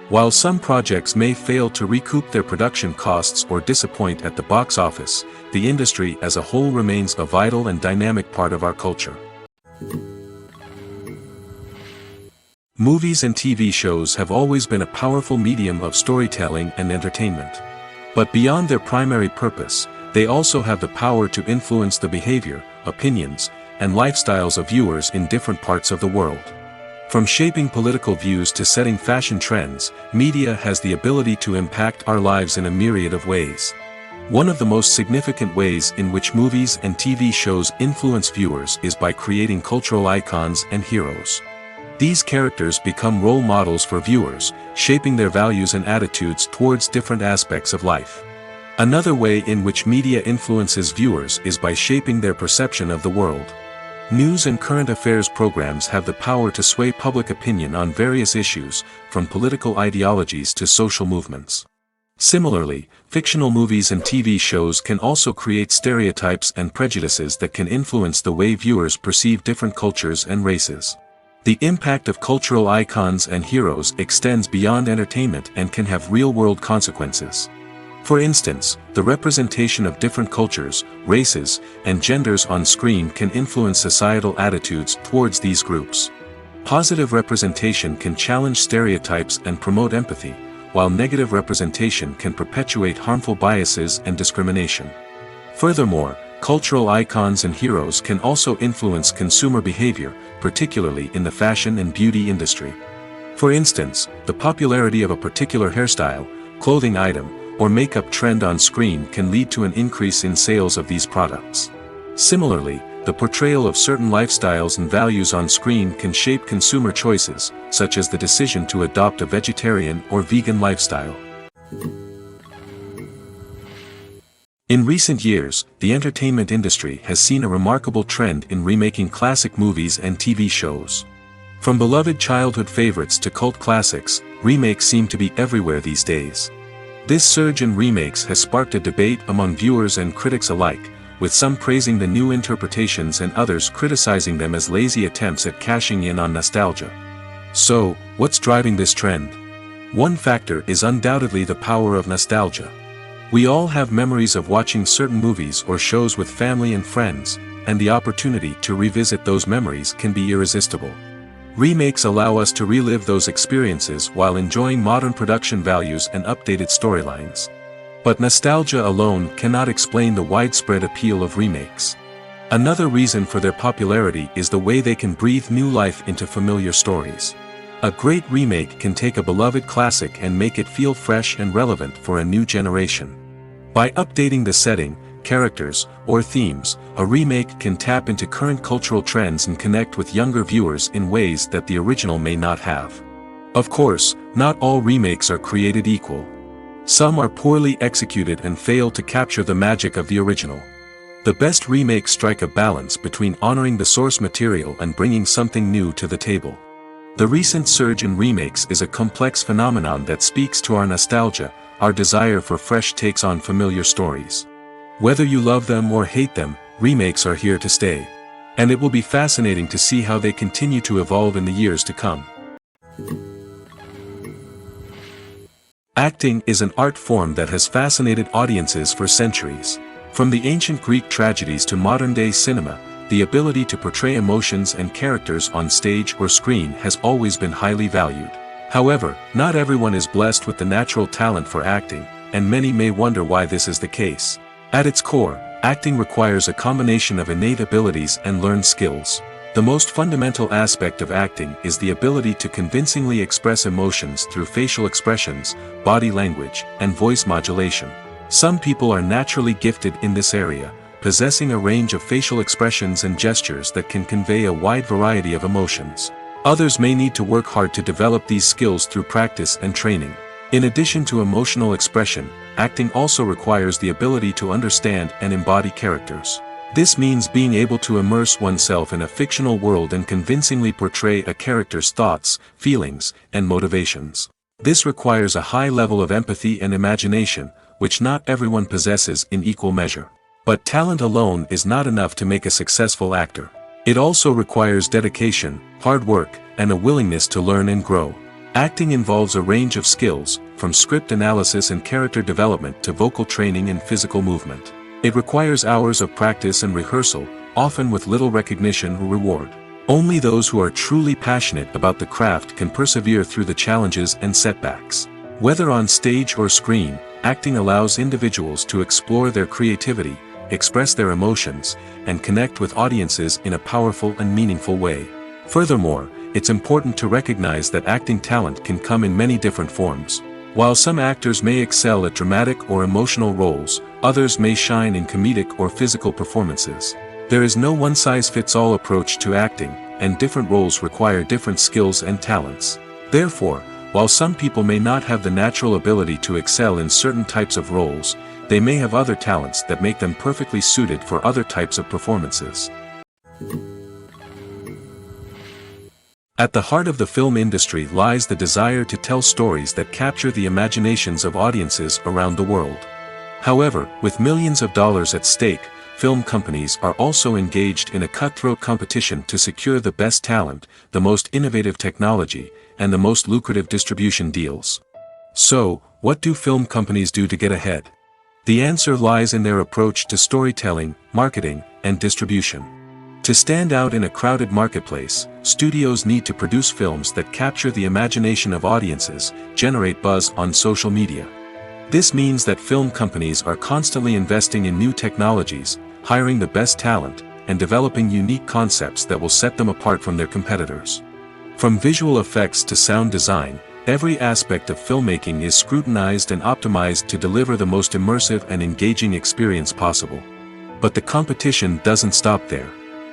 While some projects may fail to recoup their production costs or disappoint at the box office, the industry as a whole remains a vital and dynamic part of our culture. Movies and TV shows have always been a powerful medium of storytelling and entertainment. But beyond their primary purpose, they also have the power to influence the behavior, opinions, and lifestyles of viewers in different parts of the world. From shaping political views to setting fashion trends, media has the ability to impact our lives in a myriad of ways. One of the most significant ways in which movies and TV shows influence viewers is by creating cultural icons and heroes. These characters become role models for viewers, shaping their values and attitudes towards different aspects of life. Another way in which media influences viewers is by shaping their perception of the world. News and current affairs programs have the power to sway public opinion on various issues, from political ideologies to social movements. Similarly, fictional movies and TV shows can also create stereotypes and prejudices that can influence the way viewers perceive different cultures and races. The impact of cultural icons and heroes extends beyond entertainment and can have real-world consequences. For instance, the representation of different cultures, races, and genders on screen can influence societal attitudes towards these groups. Positive representation can challenge stereotypes and promote empathy, while negative representation can perpetuate harmful biases and discrimination. Furthermore, cultural icons and heroes can also influence consumer behavior, particularly in the fashion and beauty industry. For instance, the popularity of a particular hairstyle, clothing item, or makeup trend on screen can lead to an increase in sales of these products. Similarly, the portrayal of certain lifestyles and values on screen can shape consumer choices, such as the decision to adopt a vegetarian or vegan lifestyle. In recent years, the entertainment industry has seen a remarkable trend in remaking classic movies and TV shows. From beloved childhood favorites to cult classics, remakes seem to be everywhere these days. This surge in remakes has sparked a debate among viewers and critics alike, with some praising the new interpretations and others criticizing them as lazy attempts at cashing in on nostalgia. So, what's driving this trend? One factor is undoubtedly the power of nostalgia. We all have memories of watching certain movies or shows with family and friends, and the opportunity to revisit those memories can be irresistible. Remakes allow us to relive those experiences while enjoying modern production values and updated storylines. But nostalgia alone cannot explain the widespread appeal of remakes. Another reason for their popularity is the way they can breathe new life into familiar stories. A great remake can take a beloved classic and make it feel fresh and relevant for a new generation. By updating the setting, characters, or themes, a remake can tap into current cultural trends and connect with younger viewers in ways that the original may not have. Of course, not all remakes are created equal. Some are poorly executed and fail to capture the magic of the original. The best remakes strike a balance between honoring the source material and bringing something new to the table. The recent surge in remakes is a complex phenomenon that speaks to our nostalgia, our desire for fresh takes on familiar stories. Whether you love them or hate them, remakes are here to stay. And it will be fascinating to see how they continue to evolve in the years to come. Acting is an art form that has fascinated audiences for centuries. From the ancient Greek tragedies to modern-day cinema, the ability to portray emotions and characters on stage or screen has always been highly valued. However, not everyone is blessed with the natural talent for acting, and many may wonder why this is the case. At its core, acting requires a combination of innate abilities and learned skills. The most fundamental aspect of acting is the ability to convincingly express emotions through facial expressions, body language, and voice modulation. Some people are naturally gifted in this area, possessing a range of facial expressions and gestures that can convey a wide variety of emotions. Others may need to work hard to develop these skills through practice and training. In addition to emotional expression, acting also requires the ability to understand and embody characters. This means being able to immerse oneself in a fictional world and convincingly portray a character's thoughts, feelings, and motivations. This requires a high level of empathy and imagination, which not everyone possesses in equal measure. But talent alone is not enough to make a successful actor. It also requires dedication, hard work, and a willingness to learn and grow. Acting involves a range of skills, from script analysis and character development to vocal training and physical movement. It requires hours of practice and rehearsal, often with little recognition or reward. Only those who are truly passionate about the craft can persevere through the challenges and setbacks. Whether on stage or screen, acting allows individuals to explore their creativity, express their emotions, and connect with audiences in a powerful and meaningful way. Furthermore, it's important to recognize that acting talent can come in many different forms. While some actors may excel at dramatic or emotional roles, others may shine in comedic or physical performances. There is no one-size-fits-all approach to acting, and different roles require different skills and talents. Therefore, while some people may not have the natural ability to excel in certain types of roles, they may have other talents that make them perfectly suited for other types of performances. At the heart of the film industry lies the desire to tell stories that capture the imaginations of audiences around the world. However, with millions of dollars at stake, film companies are also engaged in a cutthroat competition to secure the best talent, the most innovative technology, and the most lucrative distribution deals. So, what do film companies do to get ahead? The answer lies in their approach to storytelling, marketing, and distribution. To stand out in a crowded marketplace, studios need to produce films that capture the imagination of audiences, generate buzz on social media. This means that film companies are constantly investing in new technologies, hiring the best talent, and developing unique concepts that will set them apart from their competitors. From visual effects to sound design, every aspect of filmmaking is scrutinized and optimized to deliver the most immersive and engaging experience possible. But the competition doesn't stop there.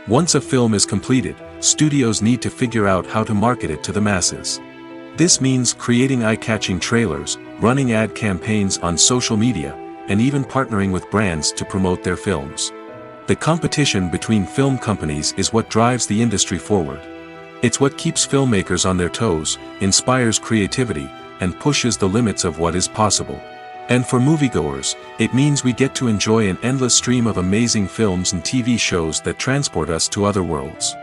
Once a film is completed, studios need to figure out how to market it to the masses. This means creating eye-catching trailers, running ad campaigns on social media, and even partnering with brands to promote their films. The competition between film companies is what drives the industry forward. It's what keeps filmmakers on their toes, inspires creativity, and pushes the limits of what is possible. And for moviegoers, it means we get to enjoy an endless stream of amazing films and TV shows that transport us to other worlds.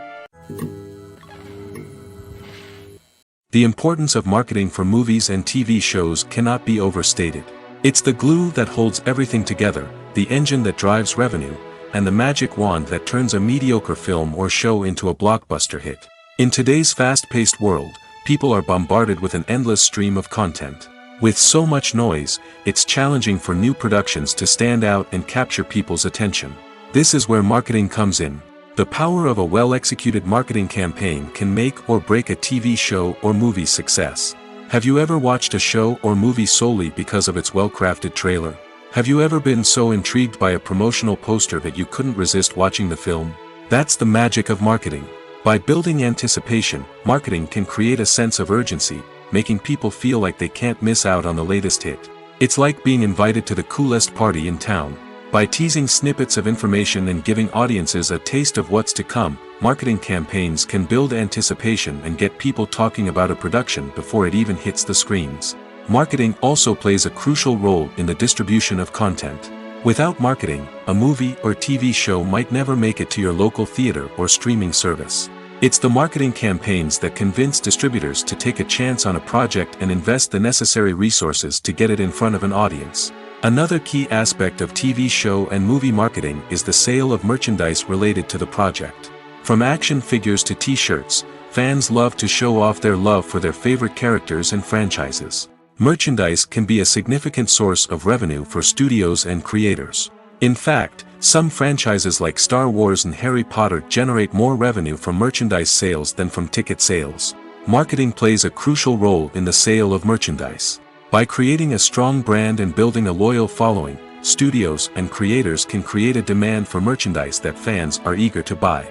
The importance of marketing for movies and TV shows cannot be overstated. It's the glue that holds everything together, the engine that drives revenue, and the magic wand that turns a mediocre film or show into a blockbuster hit. In today's fast-paced world, people are bombarded with an endless stream of content. With so much noise, it's challenging for new productions to stand out and capture people's attention. This is where marketing comes in. The power of a well-executed marketing campaign can make or break a TV show or movie's success. Have you ever watched a show or movie solely because of its well-crafted trailer? Have you ever been so intrigued by a promotional poster that you couldn't resist watching the film? That's the magic of marketing. By building anticipation, marketing can create a sense of urgency, making people feel like they can't miss out on the latest hit. It's like being invited to the coolest party in town. By teasing snippets of information and giving audiences a taste of what's to come, marketing campaigns can build anticipation and get people talking about a production before it even hits the screens. Marketing also plays a crucial role in the distribution of content. Without marketing, a movie or TV show might never make it to your local theater or streaming service. It's the marketing campaigns that convince distributors to take a chance on a project and invest the necessary resources to get it in front of an audience. Another key aspect of TV show and movie marketing is the sale of merchandise related to the project. From action figures to t-shirts, fans love to show off their love for their favorite characters and franchises. Merchandise can be a significant source of revenue for studios and creators. In fact, some franchises like Star Wars and Harry Potter generate more revenue from merchandise sales than from ticket sales. Marketing plays a crucial role in the sale of merchandise. By creating a strong brand and building a loyal following, studios and creators can create a demand for merchandise that fans are eager to buy.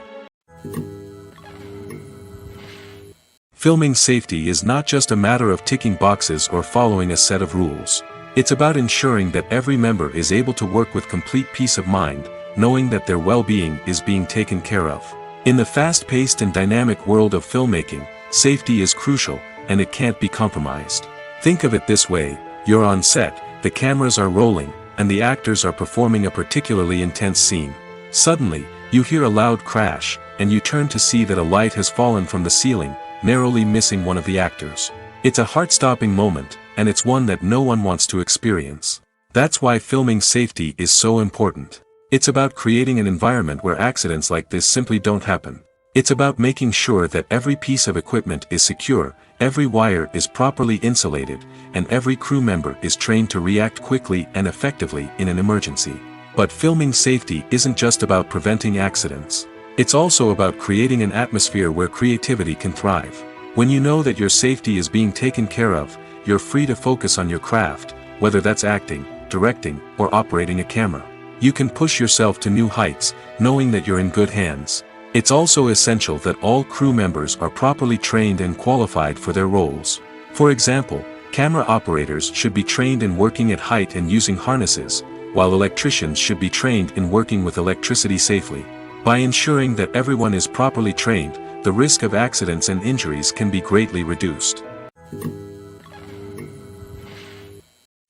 Filming safety is not just a matter of ticking boxes or following a set of rules. It's about ensuring that every member is able to work with complete peace of mind, knowing that their well-being is being taken care of. In the fast-paced and dynamic world of filmmaking, safety is crucial, and it can't be compromised. Think of it this way: you're on set, the cameras are rolling, and the actors are performing a particularly intense scene. Suddenly, you hear a loud crash, and you turn to see that a light has fallen from the ceiling, narrowly missing one of the actors. It's a heart-stopping moment, and it's one that no one wants to experience. That's why filming safety is so important. It's about creating an environment where accidents like this simply don't happen. It's about making sure that every piece of equipment is secure, every wire is properly insulated, and every crew member is trained to react quickly and effectively in an emergency. But filming safety isn't just about preventing accidents. It's also about creating an atmosphere where creativity can thrive. When you know that your safety is being taken care of, you're free to focus on your craft, whether that's acting, directing, or operating a camera. You can push yourself to new heights, knowing that you're in good hands. It's also essential that all crew members are properly trained and qualified for their roles. For example, camera operators should be trained in working at height and using harnesses, while electricians should be trained in working with electricity safely. By ensuring that everyone is properly trained, the risk of accidents and injuries can be greatly reduced.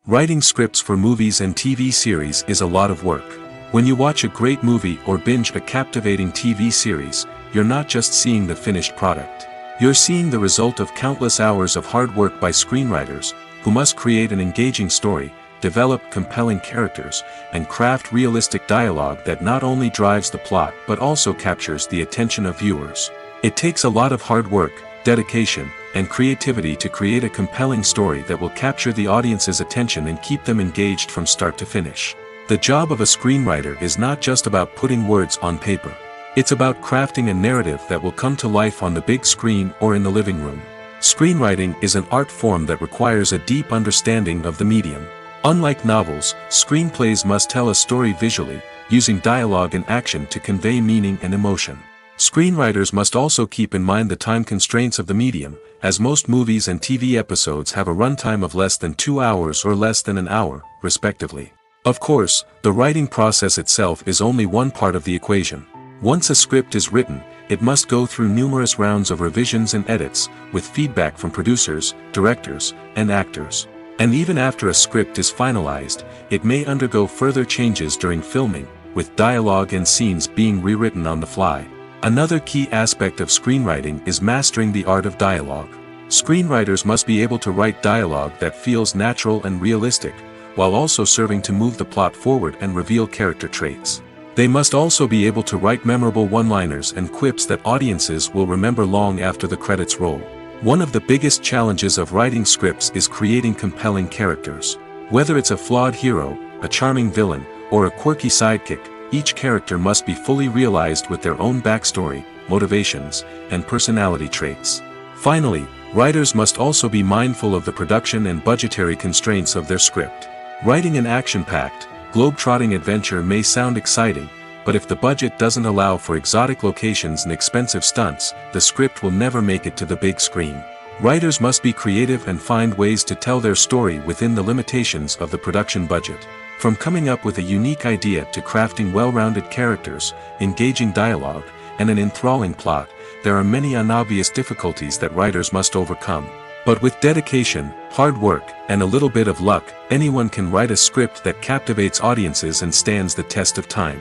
Writing scripts for movies and TV series is a lot of work. When you watch a great movie or binge a captivating TV series, you're not just seeing the finished product. You're seeing the result of countless hours of hard work by screenwriters, who must create an engaging story, develop compelling characters, and craft realistic dialogue that not only drives the plot but also captures the attention of viewers. It takes a lot of hard work, dedication, and creativity to create a compelling story that will capture the audience's attention and keep them engaged from start to finish. The job of a screenwriter is not just about putting words on paper. It's about crafting a narrative that will come to life on the big screen or in the living room. Screenwriting is an art form that requires a deep understanding of the medium. Unlike novels, screenplays must tell a story visually, using dialogue and action to convey meaning and emotion. Screenwriters must also keep in mind the time constraints of the medium, as most movies and TV episodes have a runtime of less than 2 hours or less than an hour, respectively. Of course, the writing process itself is only one part of the equation. Once a script is written, it must go through numerous rounds of revisions and edits, with feedback from producers, directors, and actors. And even after a script is finalized, it may undergo further changes during filming, with dialogue and scenes being rewritten on the fly. Another key aspect of screenwriting is mastering the art of dialogue. Screenwriters must be able to write dialogue that feels natural and realistic, while also serving to move the plot forward and reveal character traits. They must also be able to write memorable one-liners and quips that audiences will remember long after the credits roll. One of the biggest challenges of writing scripts is creating compelling characters. Whether it's a flawed hero, a charming villain, or a quirky sidekick, each character must be fully realized with their own backstory, motivations, and personality traits. Finally, writers must also be mindful of the production and budgetary constraints of their script. Writing an action-packed, globe-trotting adventure may sound exciting, but if the budget doesn't allow for exotic locations and expensive stunts, the script will never make it to the big screen. Writers must be creative and find ways to tell their story within the limitations of the production budget. From coming up with a unique idea to crafting well-rounded characters, engaging dialogue, and an enthralling plot, there are many unobvious difficulties that writers must overcome. But with dedication, hard work, and a little bit of luck, anyone can write a script that captivates audiences and stands the test of time.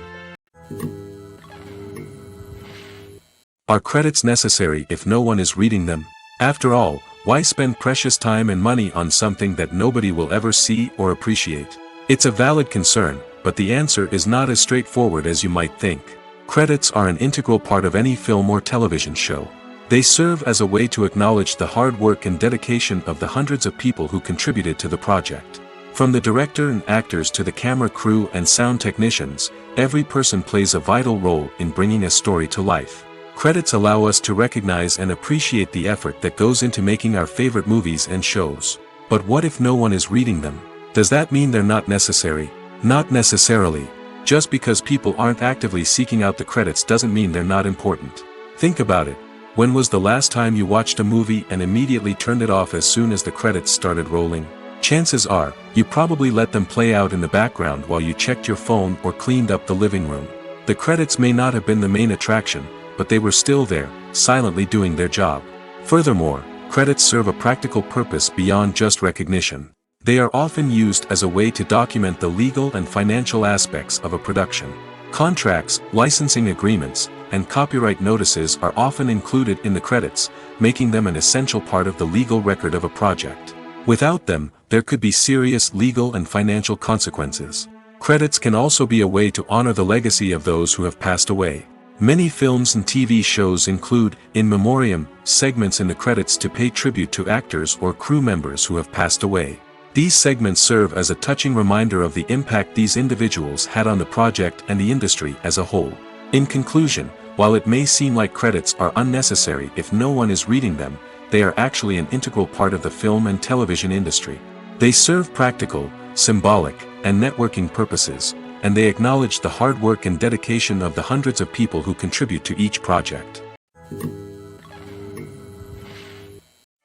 Are credits necessary if no one is reading them? After all, why spend precious time and money on something that nobody will ever see or appreciate? It's a valid concern, but the answer is not as straightforward as you might think. Credits are an integral part of any film or television show. They serve as a way to acknowledge the hard work and dedication of the hundreds of people who contributed to the project. From the director and actors to the camera crew and sound technicians, every person plays a vital role in bringing a story to life. Credits allow us to recognize and appreciate the effort that goes into making our favorite movies and shows. But what if no one is reading them? Does that mean they're not necessary? Not necessarily. Just because people aren't actively seeking out the credits doesn't mean they're not important. Think about it. When was the last time you watched a movie and immediately turned it off as soon as the credits started rolling? Chances are, you probably let them play out in the background while you checked your phone or cleaned up the living room. The credits may not have been the main attraction, but they were still there, silently doing their job. Furthermore, credits serve a practical purpose beyond just recognition. They are often used as a way to document the legal and financial aspects of a production. Contracts, licensing agreements, and copyright notices are often included in the credits, making them an essential part of the legal record of a project. Without them, there could be serious legal and financial consequences. Credits can also be a way to honor the legacy of those who have passed away. Many films and TV shows include, in memoriam, segments in the credits to pay tribute to actors or crew members who have passed away. These segments serve as a touching reminder of the impact these individuals had on the project and the industry as a whole. In conclusion, while it may seem like credits are unnecessary if no one is reading them, they are actually an integral part of the film and television industry. They serve practical, symbolic, and networking purposes, and they acknowledge the hard work and dedication of the hundreds of people who contribute to each project.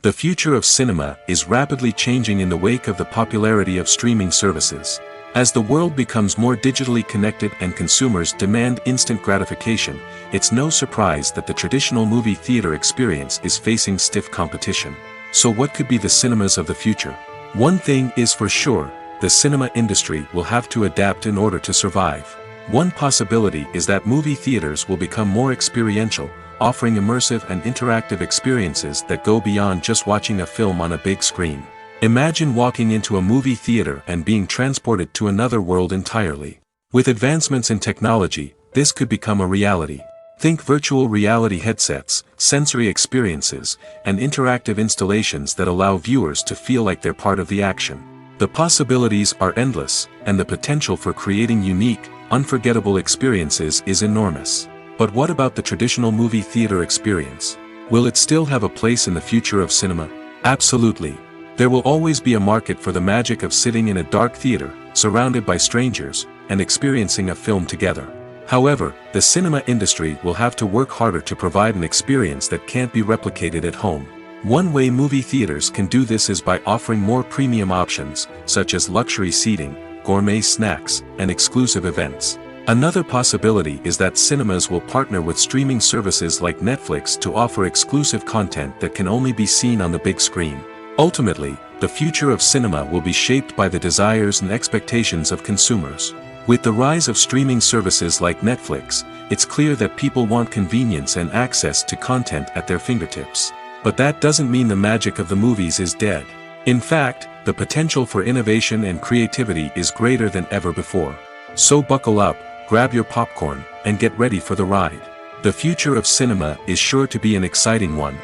The future of cinema is rapidly changing in the wake of the popularity of streaming services. As the world becomes more digitally connected and consumers demand instant gratification, it's no surprise that the traditional movie theater experience is facing stiff competition. So what could be the cinemas of the future? One thing is for sure, the cinema industry will have to adapt in order to survive. One possibility is that movie theaters will become more experiential, offering immersive and interactive experiences that go beyond just watching a film on a big screen. Imagine walking into a movie theater and being transported to another world entirely. With advancements in technology, this could become a reality. Think virtual reality headsets, sensory experiences, and interactive installations that allow viewers to feel like they're part of the action. The possibilities are endless, and the potential for creating unique, unforgettable experiences is enormous. But what about the traditional movie theater experience? Will it still have a place in the future of cinema? Absolutely. There will always be a market for the magic of sitting in a dark theater, surrounded by strangers, and experiencing a film together. However, the cinema industry will have to work harder to provide an experience that can't be replicated at home. One way movie theaters can do this is by offering more premium options, such as luxury seating, gourmet snacks, and exclusive events. Another possibility is that cinemas will partner with streaming services like Netflix to offer exclusive content that can only be seen on the big screen. Ultimately, the future of cinema will be shaped by the desires and expectations of consumers. With the rise of streaming services like Netflix, it's clear that people want convenience and access to content at their fingertips. But that doesn't mean the magic of the movies is dead. In fact, the potential for innovation and creativity is greater than ever before. So buckle up, grab your popcorn, and get ready for the ride. The future of cinema is sure to be an exciting one.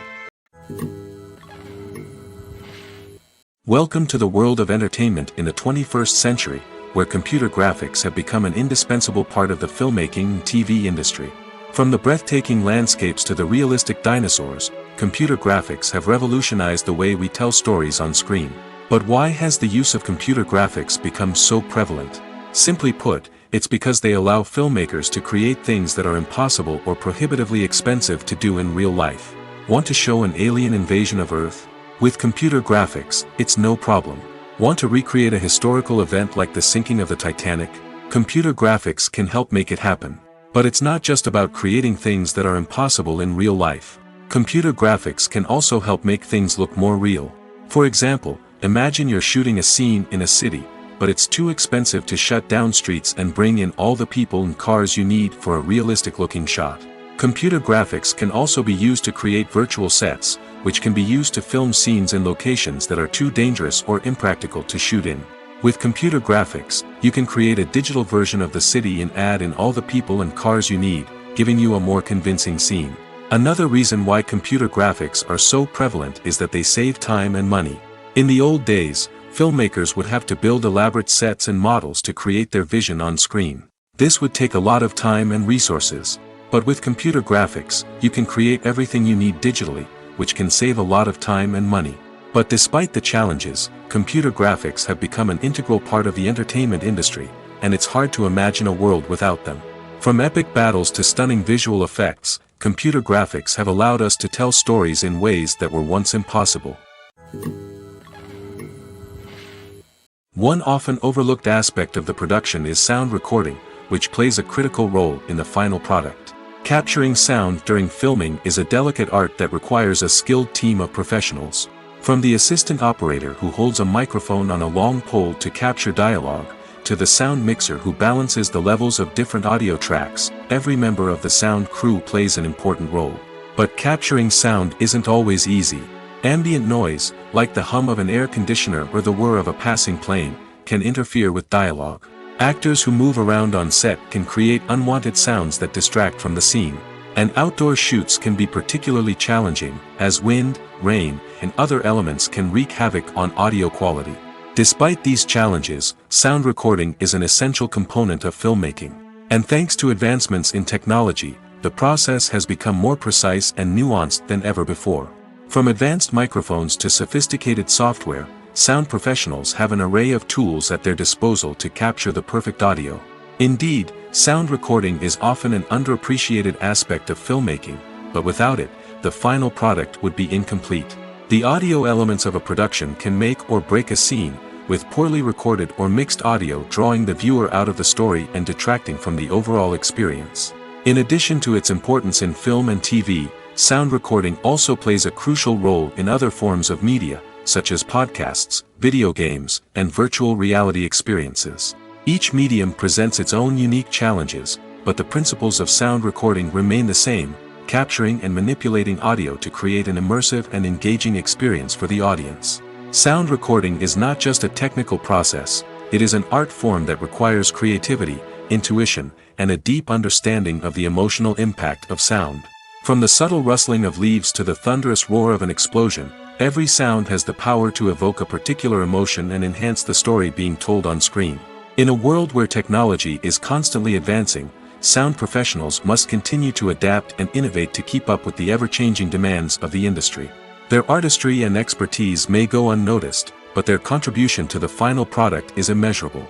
Welcome to the world of entertainment in the 21st century, where computer graphics have become an indispensable part of the filmmaking and TV industry. From the breathtaking landscapes to the realistic dinosaurs, computer graphics have revolutionized the way we tell stories on screen. But why has the use of computer graphics become so prevalent? Simply put, it's because they allow filmmakers to create things that are impossible or prohibitively expensive to do in real life. Want to show an alien invasion of Earth? With computer graphics, it's no problem. Want to recreate a historical event like the sinking of the Titanic? Computer graphics can help make it happen. But it's not just about creating things that are impossible in real life. Computer graphics can also help make things look more real. For example, imagine you're shooting a scene in a city, but it's too expensive to shut down streets and bring in all the people and cars you need for a realistic-looking shot. Computer graphics can also be used to create virtual sets, which can be used to film scenes in locations that are too dangerous or impractical to shoot in. With computer graphics, you can create a digital version of the city and add in all the people and cars you need, giving you a more convincing scene. Another reason why computer graphics are so prevalent is that they save time and money. In the old days, filmmakers would have to build elaborate sets and models to create their vision on screen. This would take a lot of time and resources. But with computer graphics, you can create everything you need digitally, which can save a lot of time and money. But despite the challenges, computer graphics have become an integral part of the entertainment industry, and it's hard to imagine a world without them. From epic battles to stunning visual effects, computer graphics have allowed us to tell stories in ways that were once impossible. One often overlooked aspect of the production is sound recording, which plays a critical role in the final product. Capturing sound during filming is a delicate art that requires a skilled team of professionals. From the assistant operator who holds a microphone on a long pole to capture dialogue, to the sound mixer who balances the levels of different audio tracks, every member of the sound crew plays an important role. But capturing sound isn't always easy. Ambient noise, like the hum of an air conditioner or the whir of a passing plane, can interfere with dialogue. Actors who move around on set can create unwanted sounds that distract from the scene. And outdoor shoots can be particularly challenging, as wind, rain, and other elements can wreak havoc on audio quality. Despite these challenges, sound recording is an essential component of filmmaking. And thanks to advancements in technology, the process has become more precise and nuanced than ever before. From advanced microphones to sophisticated software, sound professionals have an array of tools at their disposal to capture the perfect audio. Indeed, sound recording is often an underappreciated aspect of filmmaking, but without it, the final product would be incomplete. The audio elements of a production can make or break a scene, with poorly recorded or mixed audio drawing the viewer out of the story and detracting from the overall experience. In addition to its importance in film and TV, sound recording also plays a crucial role in other forms of media, such as podcasts, video games, and virtual reality experiences. Each medium presents its own unique challenges, but the principles of sound recording remain the same, capturing and manipulating audio to create an immersive and engaging experience for the audience. Sound recording is not just a technical process, it is an art form that requires creativity, intuition, and a deep understanding of the emotional impact of sound. From the subtle rustling of leaves to the thunderous roar of an explosion, every sound has the power to evoke a particular emotion and enhance the story being told on screen. In a world where technology is constantly advancing, sound professionals must continue to adapt and innovate to keep up with the ever-changing demands of the industry. Their artistry and expertise may go unnoticed, but their contribution to the final product is immeasurable.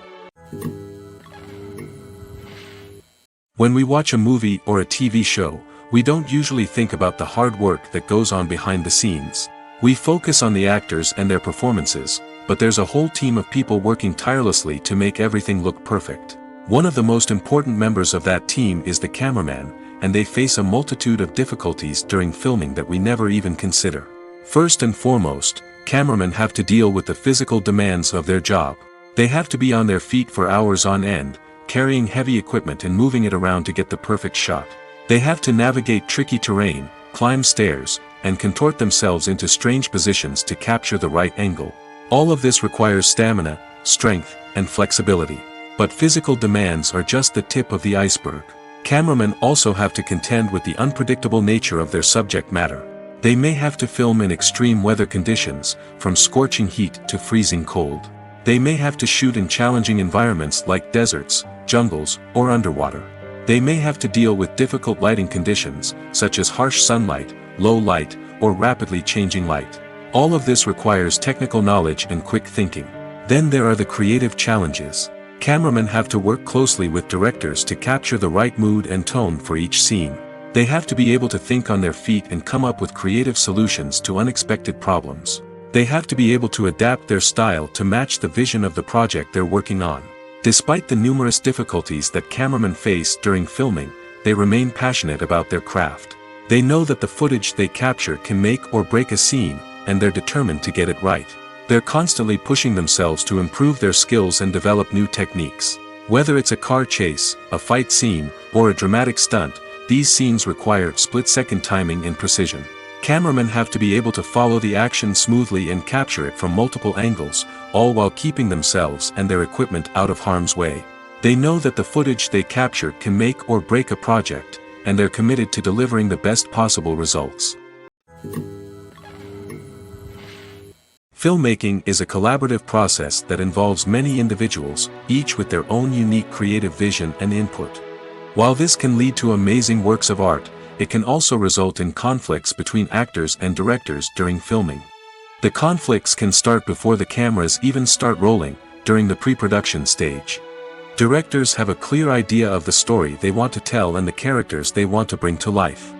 When we watch a movie or a TV show, we don't usually think about the hard work that goes on behind the scenes. We focus on the actors and their performances, but there's a whole team of people working tirelessly to make everything look perfect. One of the most important members of that team is the cameraman, and they face a multitude of difficulties during filming that we never even consider. First and foremost, cameramen have to deal with the physical demands of their job. They have to be on their feet for hours on end, carrying heavy equipment and moving it around to get the perfect shot. They have to navigate tricky terrain, climb stairs, and contort themselves into strange positions to capture the right angle. All of this requires stamina, strength, and flexibility. But physical demands are just the tip of the iceberg. Cameramen also have to contend with the unpredictable nature of their subject matter. They may have to film in extreme weather conditions, from scorching heat to freezing cold. They may have to shoot in challenging environments like deserts, jungles, or underwater. They may have to deal with difficult lighting conditions, such as harsh sunlight, low light, or rapidly changing light. All of this requires technical knowledge and quick thinking. Then there are the creative challenges. Cameramen have to work closely with directors to capture the right mood and tone for each scene. They have to be able to think on their feet and come up with creative solutions to unexpected problems. They have to be able to adapt their style to match the vision of the project they're working on. Despite the numerous difficulties that cameramen face during filming, they remain passionate about their craft. They know that the footage they capture can make or break a scene, and they're determined to get it right. They're constantly pushing themselves to improve their skills and develop new techniques. Whether it's a car chase, a fight scene, or a dramatic stunt, these scenes require split-second timing and precision. Cameramen have to be able to follow the action smoothly and capture it from multiple angles, all while keeping themselves and their equipment out of harm's way. They know that the footage they capture can make or break a project, and they're committed to delivering the best possible results. Filmmaking is a collaborative process that involves many individuals, each with their own unique creative vision and input. While this can lead to amazing works of art, it can also result in conflicts between actors and directors during filming. The conflicts can start before the cameras even start rolling, during the pre-production stage. Directors have a clear idea of the story they want to tell and the characters they want to bring to life.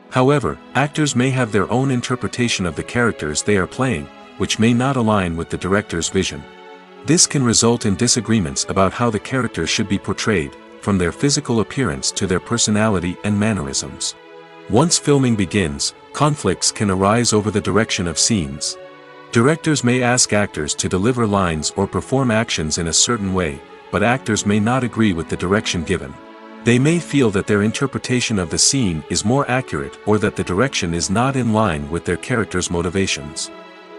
However, actors may have their own interpretation of the characters they are playing, which may not align with the director's vision. This can result in disagreements about how the characters should be portrayed, from their physical appearance to their personality and mannerisms. Once filming begins, conflicts can arise over the direction of scenes. Directors may ask actors to deliver lines or perform actions in a certain way, but actors may not agree with the direction given. They may feel that their interpretation of the scene is more accurate or that the direction is not in line with their character's motivations.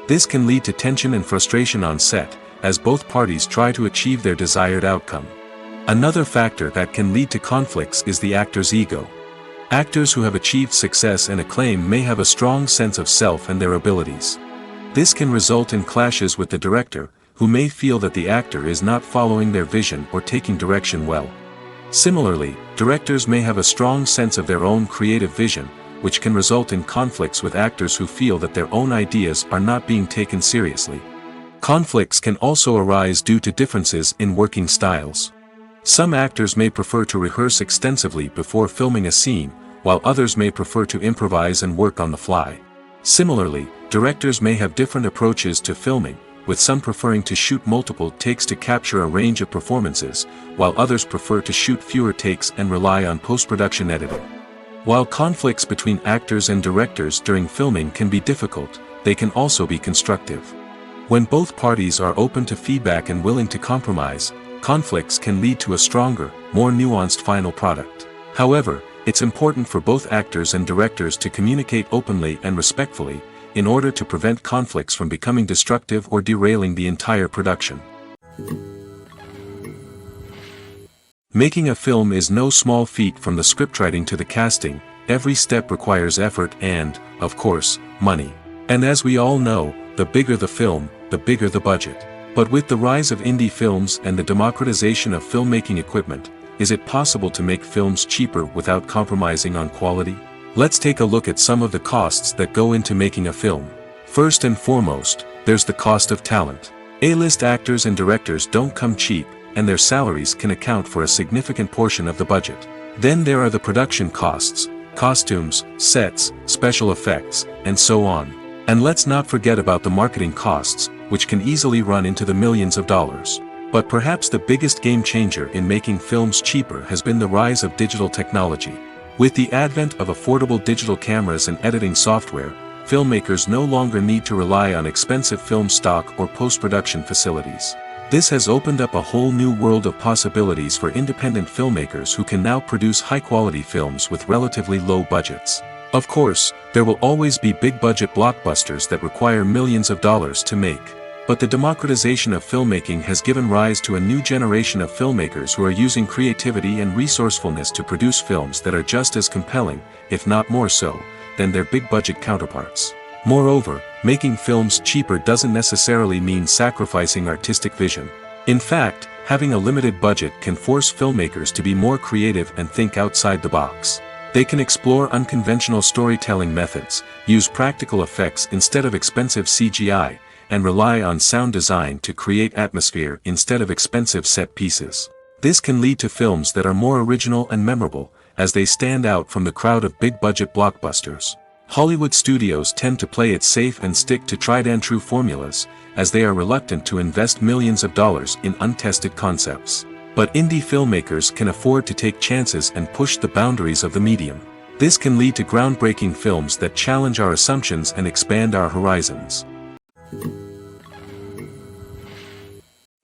This can lead to tension and frustration on set, as both parties try to achieve their desired outcome. Another factor that can lead to conflicts is the actor's ego. Actors who have achieved success and acclaim may have a strong sense of self and their abilities. This can result in clashes with the director, who may feel that the actor is not following their vision or taking direction well. Similarly, directors may have a strong sense of their own creative vision, which can result in conflicts with actors who feel that their own ideas are not being taken seriously. Conflicts can also arise due to differences in working styles. Some actors may prefer to rehearse extensively before filming a scene, while others may prefer to improvise and work on the fly. Similarly, directors may have different approaches to filming, with some preferring to shoot multiple takes to capture a range of performances, while others prefer to shoot fewer takes and rely on post-production editing. While conflicts between actors and directors during filming can be difficult, they can also be constructive. When both parties are open to feedback and willing to compromise, conflicts can lead to a stronger, more nuanced final product. However, it's important for both actors and directors to communicate openly and respectfully, in order to prevent conflicts from becoming destructive or derailing the entire production. Making a film is no small feat. From the scriptwriting to the casting, every step requires effort and, of course, money. And as we all know, the bigger the film, the bigger the budget. But with the rise of indie films and the democratization of filmmaking equipment, is it possible to make films cheaper without compromising on quality? Let's take a look at some of the costs that go into making a film. First and foremost, there's the cost of talent. A-list actors and directors don't come cheap, and their salaries can account for a significant portion of the budget. Then there are the production costs, costumes, sets, special effects, and so on. And let's not forget about the marketing costs, which can easily run into the millions of dollars. But perhaps the biggest game changer in making films cheaper has been the rise of digital technology. With the advent of affordable digital cameras and editing software, filmmakers no longer need to rely on expensive film stock or post-production facilities. This has opened up a whole new world of possibilities for independent filmmakers who can now produce high-quality films with relatively low budgets. Of course, there will always be big-budget blockbusters that require millions of dollars to make. But the democratization of filmmaking has given rise to a new generation of filmmakers who are using creativity and resourcefulness to produce films that are just as compelling, if not more so, than their big-budget counterparts. Moreover, making films cheaper doesn't necessarily mean sacrificing artistic vision. In fact, having a limited budget can force filmmakers to be more creative and think outside the box. They can explore unconventional storytelling methods, use practical effects instead of expensive CGI, and rely on sound design to create atmosphere instead of expensive set pieces. This can lead to films that are more original and memorable, as they stand out from the crowd of big-budget blockbusters. Hollywood studios tend to play it safe and stick to tried-and-true formulas, as they are reluctant to invest millions of dollars in untested concepts. But indie filmmakers can afford to take chances and push the boundaries of the medium. This can lead to groundbreaking films that challenge our assumptions and expand our horizons.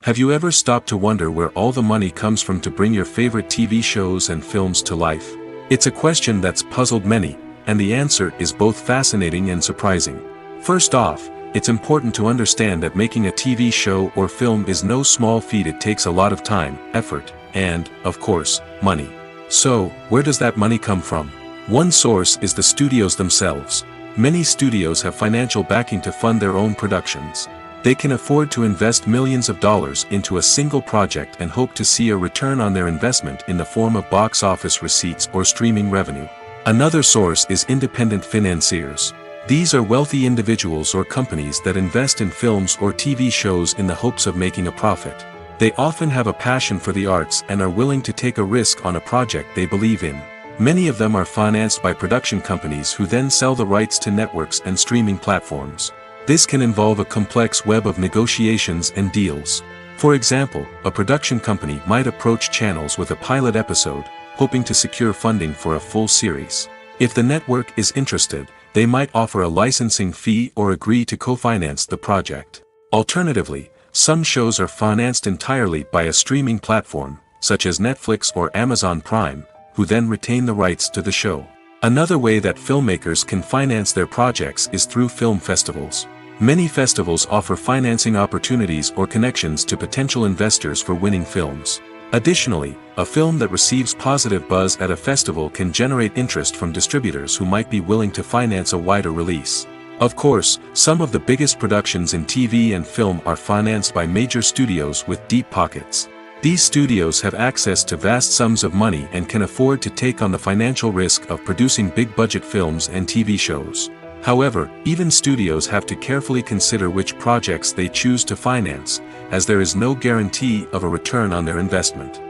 Have you ever stopped to wonder where all the money comes from to bring your favorite TV shows and films to life? It's a question that's puzzled many, and the answer is both fascinating and surprising. First off, it's important to understand that making a TV show or film is no small feat. It takes a lot of time, effort, and, of course, money. So, where does that money come from? One source is the studios themselves. Many studios have financial backing to fund their own productions. They can afford to invest millions of dollars into a single project and hope to see a return on their investment in the form of box office receipts or streaming revenue. Another source is independent financiers. These are wealthy individuals or companies that invest in films or TV shows in the hopes of making a profit. They often have a passion for the arts and are willing to take a risk on a project they believe in. Many of them are financed by production companies who then sell the rights to networks and streaming platforms. This can involve a complex web of negotiations and deals. For example, a production company might approach channels with a pilot episode, hoping to secure funding for a full series. If the network is interested, they might offer a licensing fee or agree to co-finance the project. Alternatively, some shows are financed entirely by a streaming platform, such as Netflix or Amazon Prime, who then retain the rights to the show. Another way that filmmakers can finance their projects is through film festivals. Many festivals offer financing opportunities or connections to potential investors for winning films. Additionally, a film that receives positive buzz at a festival can generate interest from distributors who might be willing to finance a wider release. Of course, some of the biggest productions in TV and film are financed by major studios with deep pockets. These studios have access to vast sums of money and can afford to take on the financial risk of producing big-budget films and TV shows. However, even studios have to carefully consider which projects they choose to finance, as there is no guarantee of a return on their investment.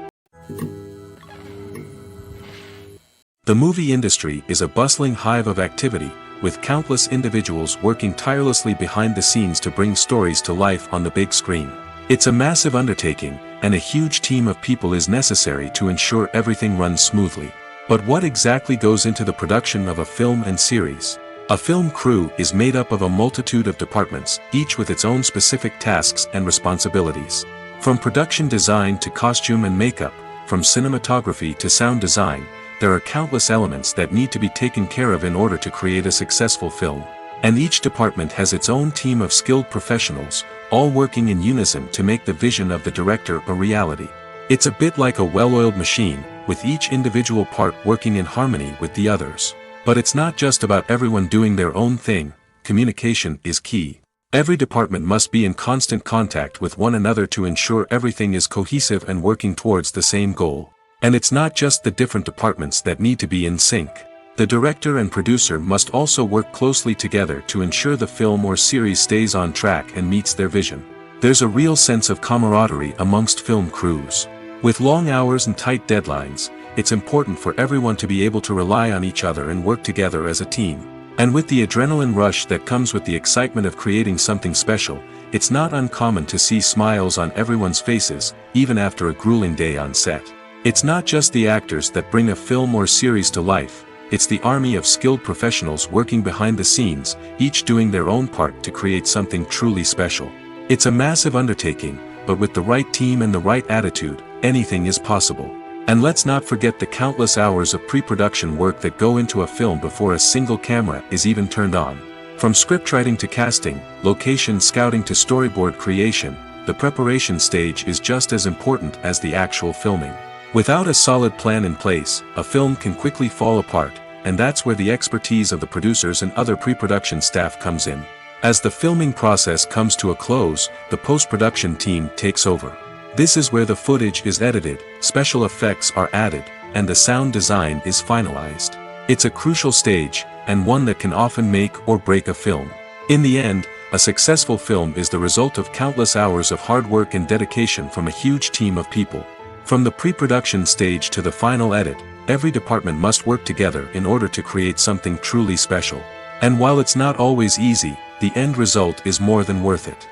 The movie industry is a bustling hive of activity, with countless individuals working tirelessly behind the scenes to bring stories to life on the big screen. It's a massive undertaking, and a huge team of people is necessary to ensure everything runs smoothly. But what exactly goes into the production of a film and series? A film crew is made up of a multitude of departments, each with its own specific tasks and responsibilities. From production design to costume and makeup, from cinematography to sound design, there are countless elements that need to be taken care of in order to create a successful film. And each department has its own team of skilled professionals, all working in unison to make the vision of the director a reality. It's a bit like a well-oiled machine, with each individual part working in harmony with the others. But it's not just about everyone doing their own thing. Communication is key. Every department must be in constant contact with one another to ensure everything is cohesive and working towards the same goal. And it's not just the different departments that need to be in sync. The director and producer must also work closely together to ensure the film or series stays on track and meets their vision. There's a real sense of camaraderie amongst film crews. With long hours and tight deadlines, it's important for everyone to be able to rely on each other and work together as a team. And with the adrenaline rush that comes with the excitement of creating something special, it's not uncommon to see smiles on everyone's faces, even after a grueling day on set. It's not just the actors that bring a film or series to life, it's the army of skilled professionals working behind the scenes, each doing their own part to create something truly special. It's a massive undertaking, but with the right team and the right attitude, anything is possible. And let's not forget the countless hours of pre-production work that go into a film before a single camera is even turned on. From scriptwriting to casting, location scouting to storyboard creation, the preparation stage is just as important as the actual filming. Without a solid plan in place, a film can quickly fall apart, and that's where the expertise of the producers and other pre-production staff comes in. As the filming process comes to a close, the post-production team takes over. This is where the footage is edited, special effects are added, and the sound design is finalized. It's a crucial stage, and one that can often make or break a film. In the end, a successful film is the result of countless hours of hard work and dedication from a huge team of people. From the pre-production stage to the final edit, every department must work together in order to create something truly special. And while it's not always easy, the end result is more than worth it.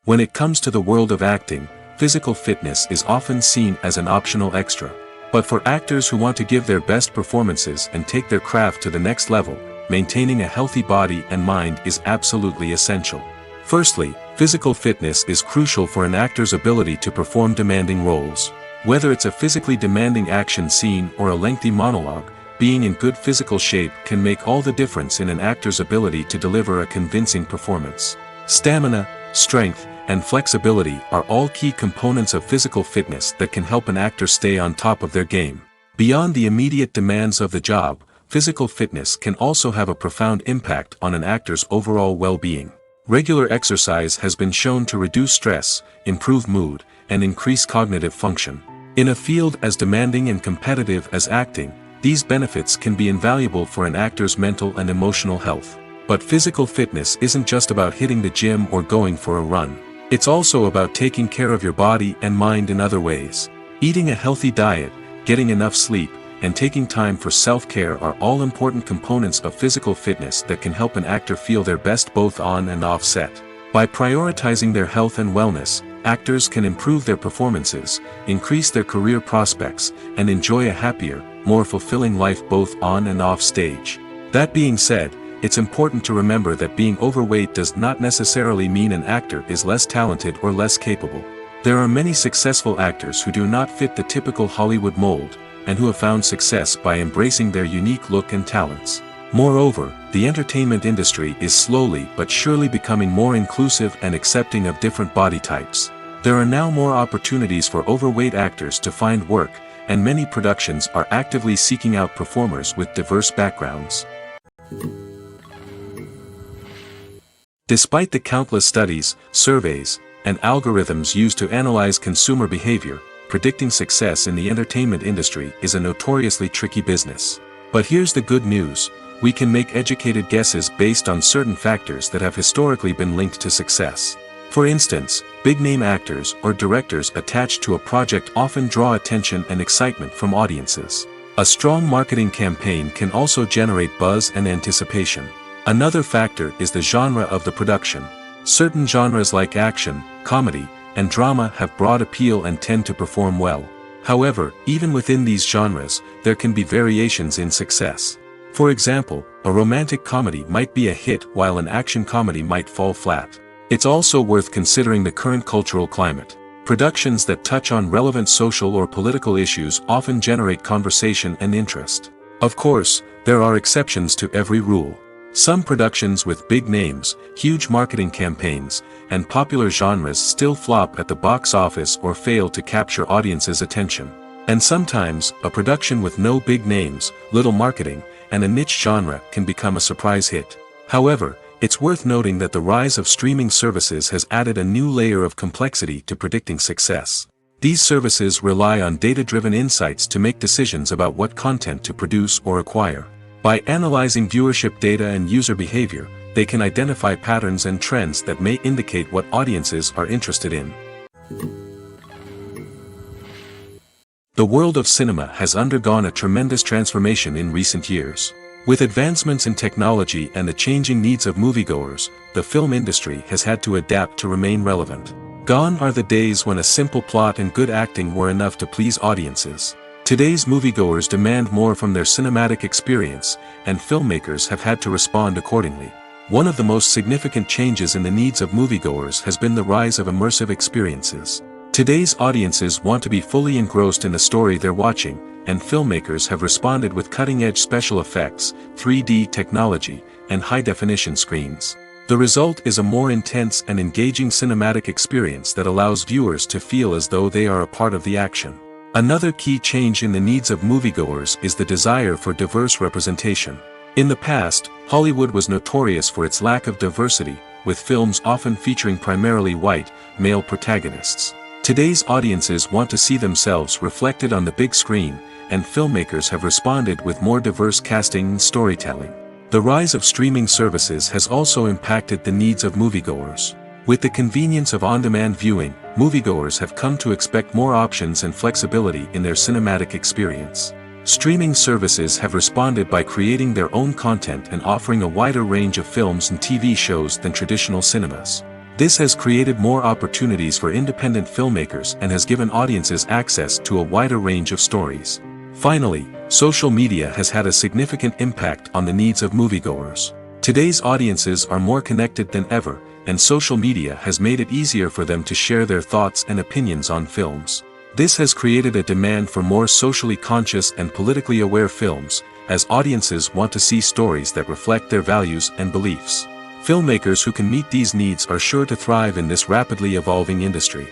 When it comes to the world of acting, physical fitness is often seen as an optional extra. But for actors who want to give their best performances and take their craft to the next level, maintaining a healthy body and mind is absolutely essential. Firstly, physical fitness is crucial for an actor's ability to perform demanding roles. Whether it's a physically demanding action scene or a lengthy monologue, being in good physical shape can make all the difference in an actor's ability to deliver a convincing performance. Stamina, strength, and flexibility are all key components of physical fitness that can help an actor stay on top of their game. Beyond the immediate demands of the job, physical fitness can also have a profound impact on an actor's overall well-being. Regular exercise has been shown to reduce stress, improve mood, and increase cognitive function. In a field as demanding and competitive as acting, these benefits can be invaluable for an actor's mental and emotional health. But physical fitness isn't just about hitting the gym or going for a run. It's also about taking care of your body and mind in other ways. Eating a healthy diet, getting enough sleep, and taking time for self-care are all important components of physical fitness that can help an actor feel their best both on and off set. By prioritizing their health and wellness, actors can improve their performances, increase their career prospects, and enjoy a happier, more fulfilling life both on and off stage. That being said, it's important to remember that being overweight does not necessarily mean an actor is less talented or less capable. There are many successful actors who do not fit the typical Hollywood mold, and who have found success by embracing their unique look and talents. Moreover, the entertainment industry is slowly but surely becoming more inclusive and accepting of different body types. There are now more opportunities for overweight actors to find work, and many productions are actively seeking out performers with diverse backgrounds. Despite the countless studies, surveys, and algorithms used to analyze consumer behavior, predicting success in the entertainment industry is a notoriously tricky business. But here's the good news: we can make educated guesses based on certain factors that have historically been linked to success. For instance, big-name actors or directors attached to a project often draw attention and excitement from audiences. A strong marketing campaign can also generate buzz and anticipation. Another factor is the genre of the production. Certain genres like action, comedy, and drama have broad appeal and tend to perform well. However, even within these genres, there can be variations in success. For example, a romantic comedy might be a hit while an action comedy might fall flat. It's also worth considering the current cultural climate. Productions that touch on relevant social or political issues often generate conversation and interest. Of course, there are exceptions to every rule. Some productions with big names, huge marketing campaigns, and popular genres still flop at the box office or fail to capture audiences' attention. And sometimes, a production with no big names, little marketing, and a niche genre can become a surprise hit. However, it's worth noting that the rise of streaming services has added a new layer of complexity to predicting success. These services rely on data-driven insights to make decisions about what content to produce or acquire. By analyzing viewership data and user behavior, they can identify patterns and trends that may indicate what audiences are interested in. The world of cinema has undergone a tremendous transformation in recent years. With advancements in technology and the changing needs of moviegoers, the film industry has had to adapt to remain relevant. Gone are the days when a simple plot and good acting were enough to please audiences. Today's moviegoers demand more from their cinematic experience, and filmmakers have had to respond accordingly. One of the most significant changes in the needs of moviegoers has been the rise of immersive experiences. Today's audiences want to be fully engrossed in the story they're watching, and filmmakers have responded with cutting-edge special effects, 3D technology, and high-definition screens. The result is a more intense and engaging cinematic experience that allows viewers to feel as though they are a part of the action. Another key change in the needs of moviegoers is the desire for diverse representation. In the past, Hollywood was notorious for its lack of diversity, with films often featuring primarily white, male protagonists. Today's audiences want to see themselves reflected on the big screen, and filmmakers have responded with more diverse casting and storytelling. The rise of streaming services has also impacted the needs of moviegoers. With the convenience of on-demand viewing, moviegoers have come to expect more options and flexibility in their cinematic experience. Streaming services have responded by creating their own content and offering a wider range of films and TV shows than traditional cinemas. This has created more opportunities for independent filmmakers and has given audiences access to a wider range of stories. Finally, social media has had a significant impact on the needs of moviegoers. Today's audiences are more connected than ever, and social media has made it easier for them to share their thoughts and opinions on films. This has created a demand for more socially conscious and politically aware films, as audiences want to see stories that reflect their values and beliefs. Filmmakers who can meet these needs are sure to thrive in this rapidly evolving industry.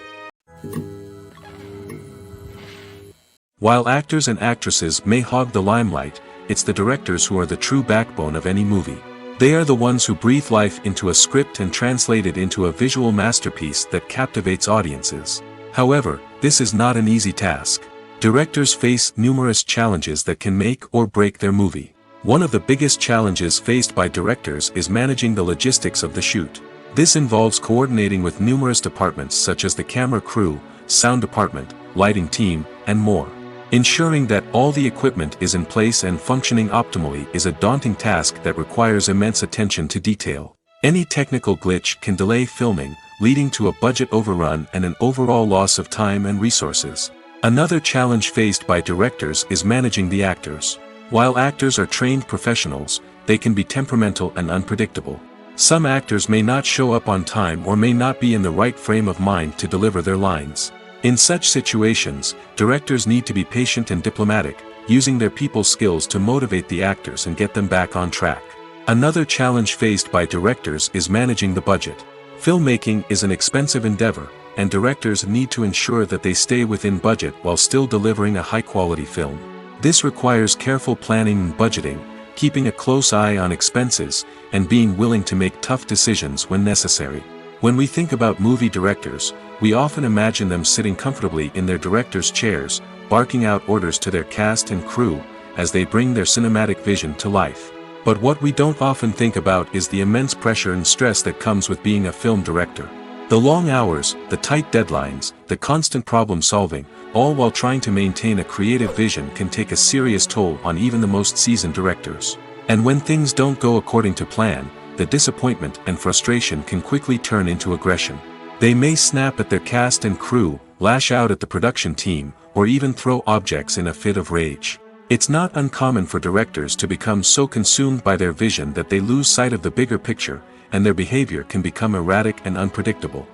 While actors and actresses may hog the limelight, it's the directors who are the true backbone of any movie. They are the ones who breathe life into a script and translate it into a visual masterpiece that captivates audiences. However, this is not an easy task. Directors face numerous challenges that can make or break their movie. One of the biggest challenges faced by directors is managing the logistics of the shoot. This involves coordinating with numerous departments such as the camera crew, sound department, lighting team, and more. Ensuring that all the equipment is in place and functioning optimally is a daunting task that requires immense attention to detail. Any technical glitch can delay filming, leading to a budget overrun and an overall loss of time and resources. Another challenge faced by directors is managing the actors. While actors are trained professionals, they can be temperamental and unpredictable. Some actors may not show up on time or may not be in the right frame of mind to deliver their lines. In such situations, directors need to be patient and diplomatic, using their people skills to motivate the actors and get them back on track. Another challenge faced by directors is managing the budget. Filmmaking is an expensive endeavor, and directors need to ensure that they stay within budget while still delivering a high-quality film. This requires careful planning and budgeting, keeping a close eye on expenses, and being willing to make tough decisions when necessary. When we think about movie directors, we often imagine them sitting comfortably in their director's chairs, barking out orders to their cast and crew, as they bring their cinematic vision to life. But what we don't often think about is the immense pressure and stress that comes with being a film director. The long hours, the tight deadlines, the constant problem solving, all while trying to maintain a creative vision can take a serious toll on even the most seasoned directors. And when things don't go according to plan, the disappointment and frustration can quickly turn into aggression. They may snap at their cast and crew, lash out at the production team, or even throw objects in a fit of rage. It's not uncommon for directors to become so consumed by their vision that they lose sight of the bigger picture, and their behavior can become erratic and unpredictable.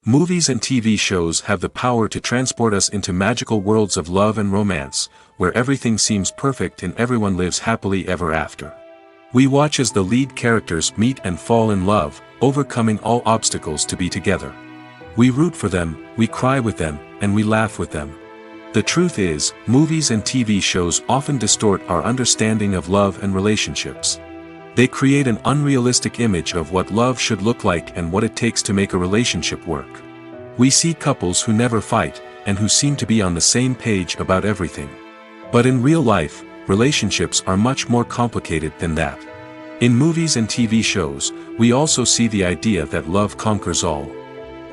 Movies and TV shows have the power to transport us into magical worlds of love and romance, where everything seems perfect and everyone lives happily ever after. We watch as the lead characters meet and fall in love, overcoming all obstacles to be together. We root for them, we cry with them, and we laugh with them. The truth is, movies and TV shows often distort our understanding of love and relationships. They create an unrealistic image of what love should look like and what it takes to make a relationship work. We see couples who never fight, and who seem to be on the same page about everything. But in real life, relationships are much more complicated than that. In movies and TV shows, we also see the idea that love conquers all.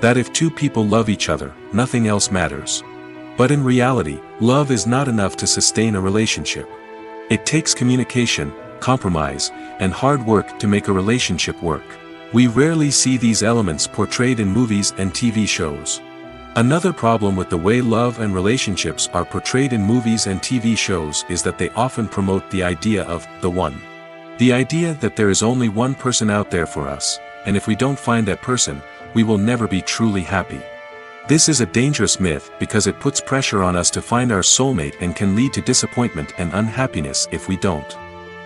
That if two people love each other, nothing else matters. But in reality, love is not enough to sustain a relationship. It takes communication, compromise, and hard work to make a relationship work. We rarely see these elements portrayed in movies and TV shows. Another problem with the way love and relationships are portrayed in movies and TV shows is that they often promote the idea of the one. The idea that there is only one person out there for us, and if we don't find that person, we will never be truly happy. This is a dangerous myth because it puts pressure on us to find our soulmate and can lead to disappointment and unhappiness if we don't.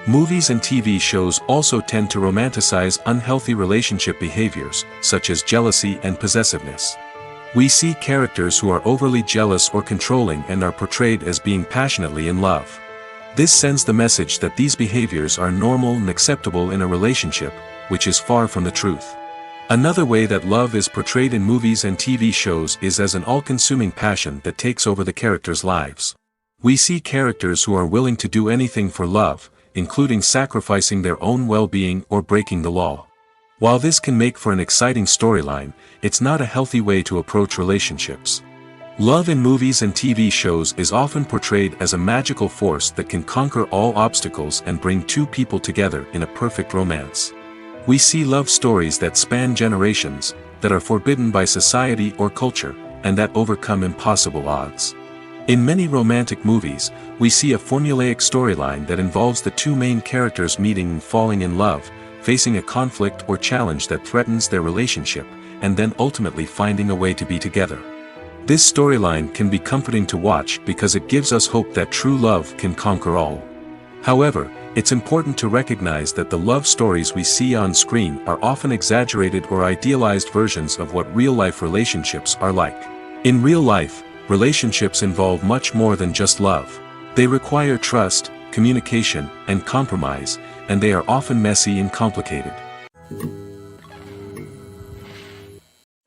Movies and TV shows also tend to romanticize unhealthy relationship behaviors, such as jealousy and possessiveness. We see characters who are overly jealous or controlling and are portrayed as being passionately in love. This sends the message that these behaviors are normal and acceptable in a relationship, which is far from the truth. Another way that love is portrayed in movies and TV shows is as an all-consuming passion that takes over the characters' lives. We see characters who are willing to do anything for love, including sacrificing their own well-being or breaking the law. While this can make for an exciting storyline, it's not a healthy way to approach relationships. Love in movies and TV shows is often portrayed as a magical force that can conquer all obstacles and bring two people together in a perfect romance. We see love stories that span generations, that are forbidden by society or culture, and that overcome impossible odds. In many romantic movies, we see a formulaic storyline that involves the two main characters meeting and falling in love, facing a conflict or challenge that threatens their relationship, and then ultimately finding a way to be together. This storyline can be comforting to watch because it gives us hope that true love can conquer all. However, it's important to recognize that the love stories we see on screen are often exaggerated or idealized versions of what real-life relationships are like. In real life, relationships involve much more than just love. They require trust, communication, and compromise, and they are often messy and complicated.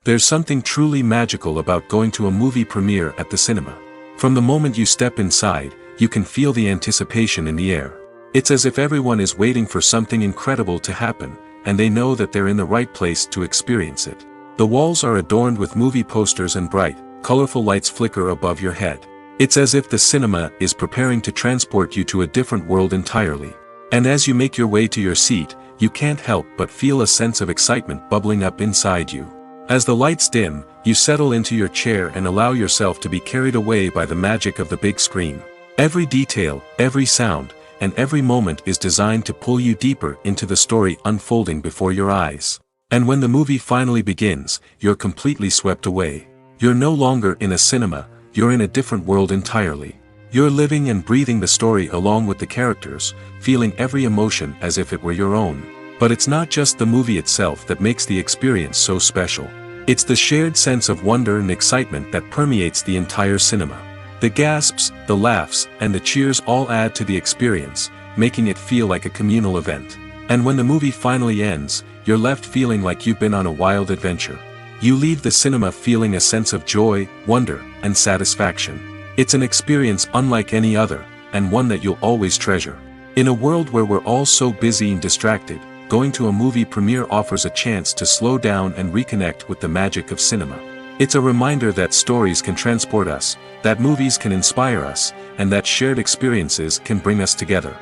There's something truly magical about going to a movie premiere at the cinema. From the moment you step inside, you can feel the anticipation in the air. It's as if everyone is waiting for something incredible to happen, and they know that they're in the right place to experience it. The walls are adorned with movie posters and bright, colorful lights flicker above your head. It's as if the cinema is preparing to transport you to a different world entirely. And as you make your way to your seat, you can't help but feel a sense of excitement bubbling up inside you. As the lights dim, you settle into your chair and allow yourself to be carried away by the magic of the big screen. Every detail, every sound, and every moment is designed to pull you deeper into the story unfolding before your eyes. And when the movie finally begins, you're completely swept away. You're no longer in a cinema, you're in a different world entirely. You're living and breathing the story along with the characters, feeling every emotion as if it were your own. But it's not just the movie itself that makes the experience so special. It's the shared sense of wonder and excitement that permeates the entire cinema. The gasps, the laughs, and the cheers all add to the experience, making it feel like a communal event. And when the movie finally ends, you're left feeling like you've been on a wild adventure. You leave the cinema feeling a sense of joy, wonder, and satisfaction. It's an experience unlike any other, and one that you'll always treasure. In a world where we're all so busy and distracted, going to a movie premiere offers a chance to slow down and reconnect with the magic of cinema. It's a reminder that stories can transport us, that movies can inspire us, and that shared experiences can bring us together.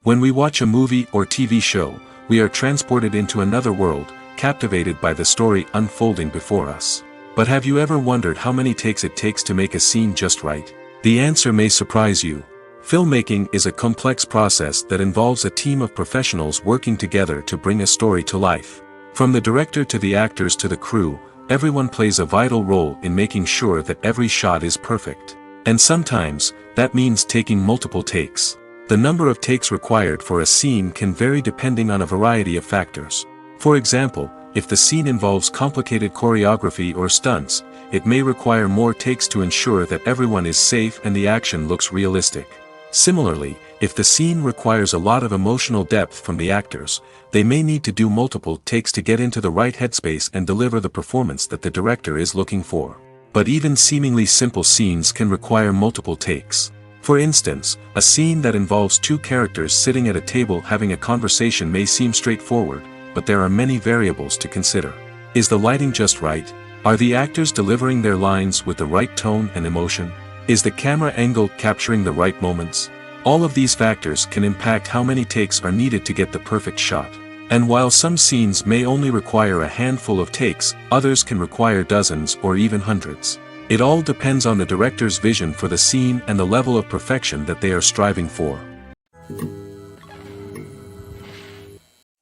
When we watch a movie or TV show, we are transported into another world, captivated by the story unfolding before us. But have you ever wondered how many takes it takes to make a scene just right? The answer may surprise you. Filmmaking is a complex process that involves a team of professionals working together to bring a story to life. From the director to the actors to the crew, everyone plays a vital role in making sure that every shot is perfect. And sometimes, that means taking multiple takes. The number of takes required for a scene can vary depending on a variety of factors. For example, if the scene involves complicated choreography or stunts, it may require more takes to ensure that everyone is safe and the action looks realistic. Similarly, if the scene requires a lot of emotional depth from the actors, they may need to do multiple takes to get into the right headspace and deliver the performance that the director is looking for. But even seemingly simple scenes can require multiple takes. For instance, a scene that involves two characters sitting at a table having a conversation may seem straightforward, but there are many variables to consider. Is the lighting just right? Are the actors delivering their lines with the right tone and emotion? Is the camera angle capturing the right moments? All of these factors can impact how many takes are needed to get the perfect shot. And while some scenes may only require a handful of takes, others can require dozens or even hundreds. It all depends on the director's vision for the scene and the level of perfection that they are striving for.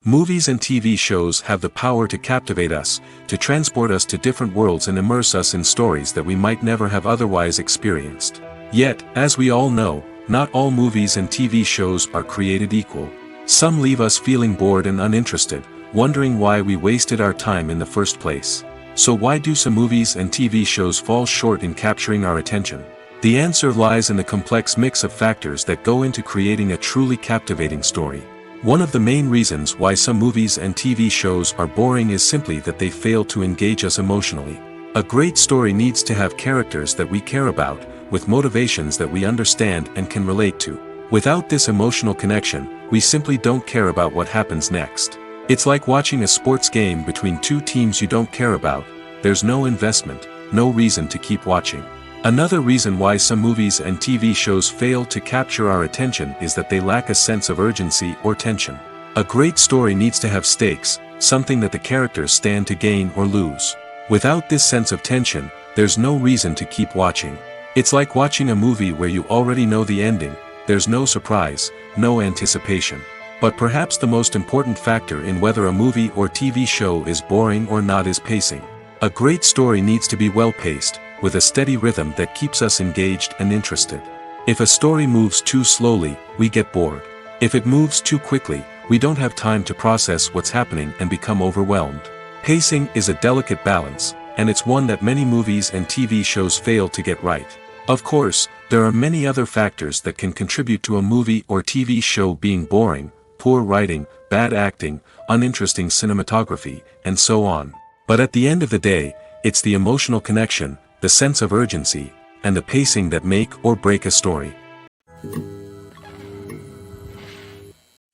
Movies and TV shows have the power to captivate us, to transport us to different worlds and immerse us in stories that we might never have otherwise experienced. Yet, as we all know, not all movies and TV shows are created equal. Some leave us feeling bored and uninterested, wondering why we wasted our time in the first place. So why do some movies and TV shows fall short in capturing our attention? The answer lies in the complex mix of factors that go into creating a truly captivating story. One of the main reasons why some movies and TV shows are boring is simply that they fail to engage us emotionally. A great story needs to have characters that we care about, with motivations that we understand and can relate to. Without this emotional connection, we simply don't care about what happens next. It's like watching a sports game between two teams you don't care about. There's no investment, no reason to keep watching. Another reason why some movies and TV shows fail to capture our attention is that they lack a sense of urgency or tension. A great story needs to have stakes, something that the characters stand to gain or lose. Without this sense of tension, there's no reason to keep watching. It's like watching a movie where you already know the ending, there's no surprise, no anticipation. But perhaps the most important factor in whether a movie or TV show is boring or not is pacing. A great story needs to be well paced, with a steady rhythm that keeps us engaged and interested. If a story moves too slowly, we get bored. If it moves too quickly, we don't have time to process what's happening and become overwhelmed. Pacing is a delicate balance, and it's one that many movies and TV shows fail to get right. Of course, there are many other factors that can contribute to a movie or TV show being boring: poor writing, bad acting, uninteresting cinematography, and so on. But at the end of the day, it's the emotional connection, the sense of urgency, and the pacing that make or break a story.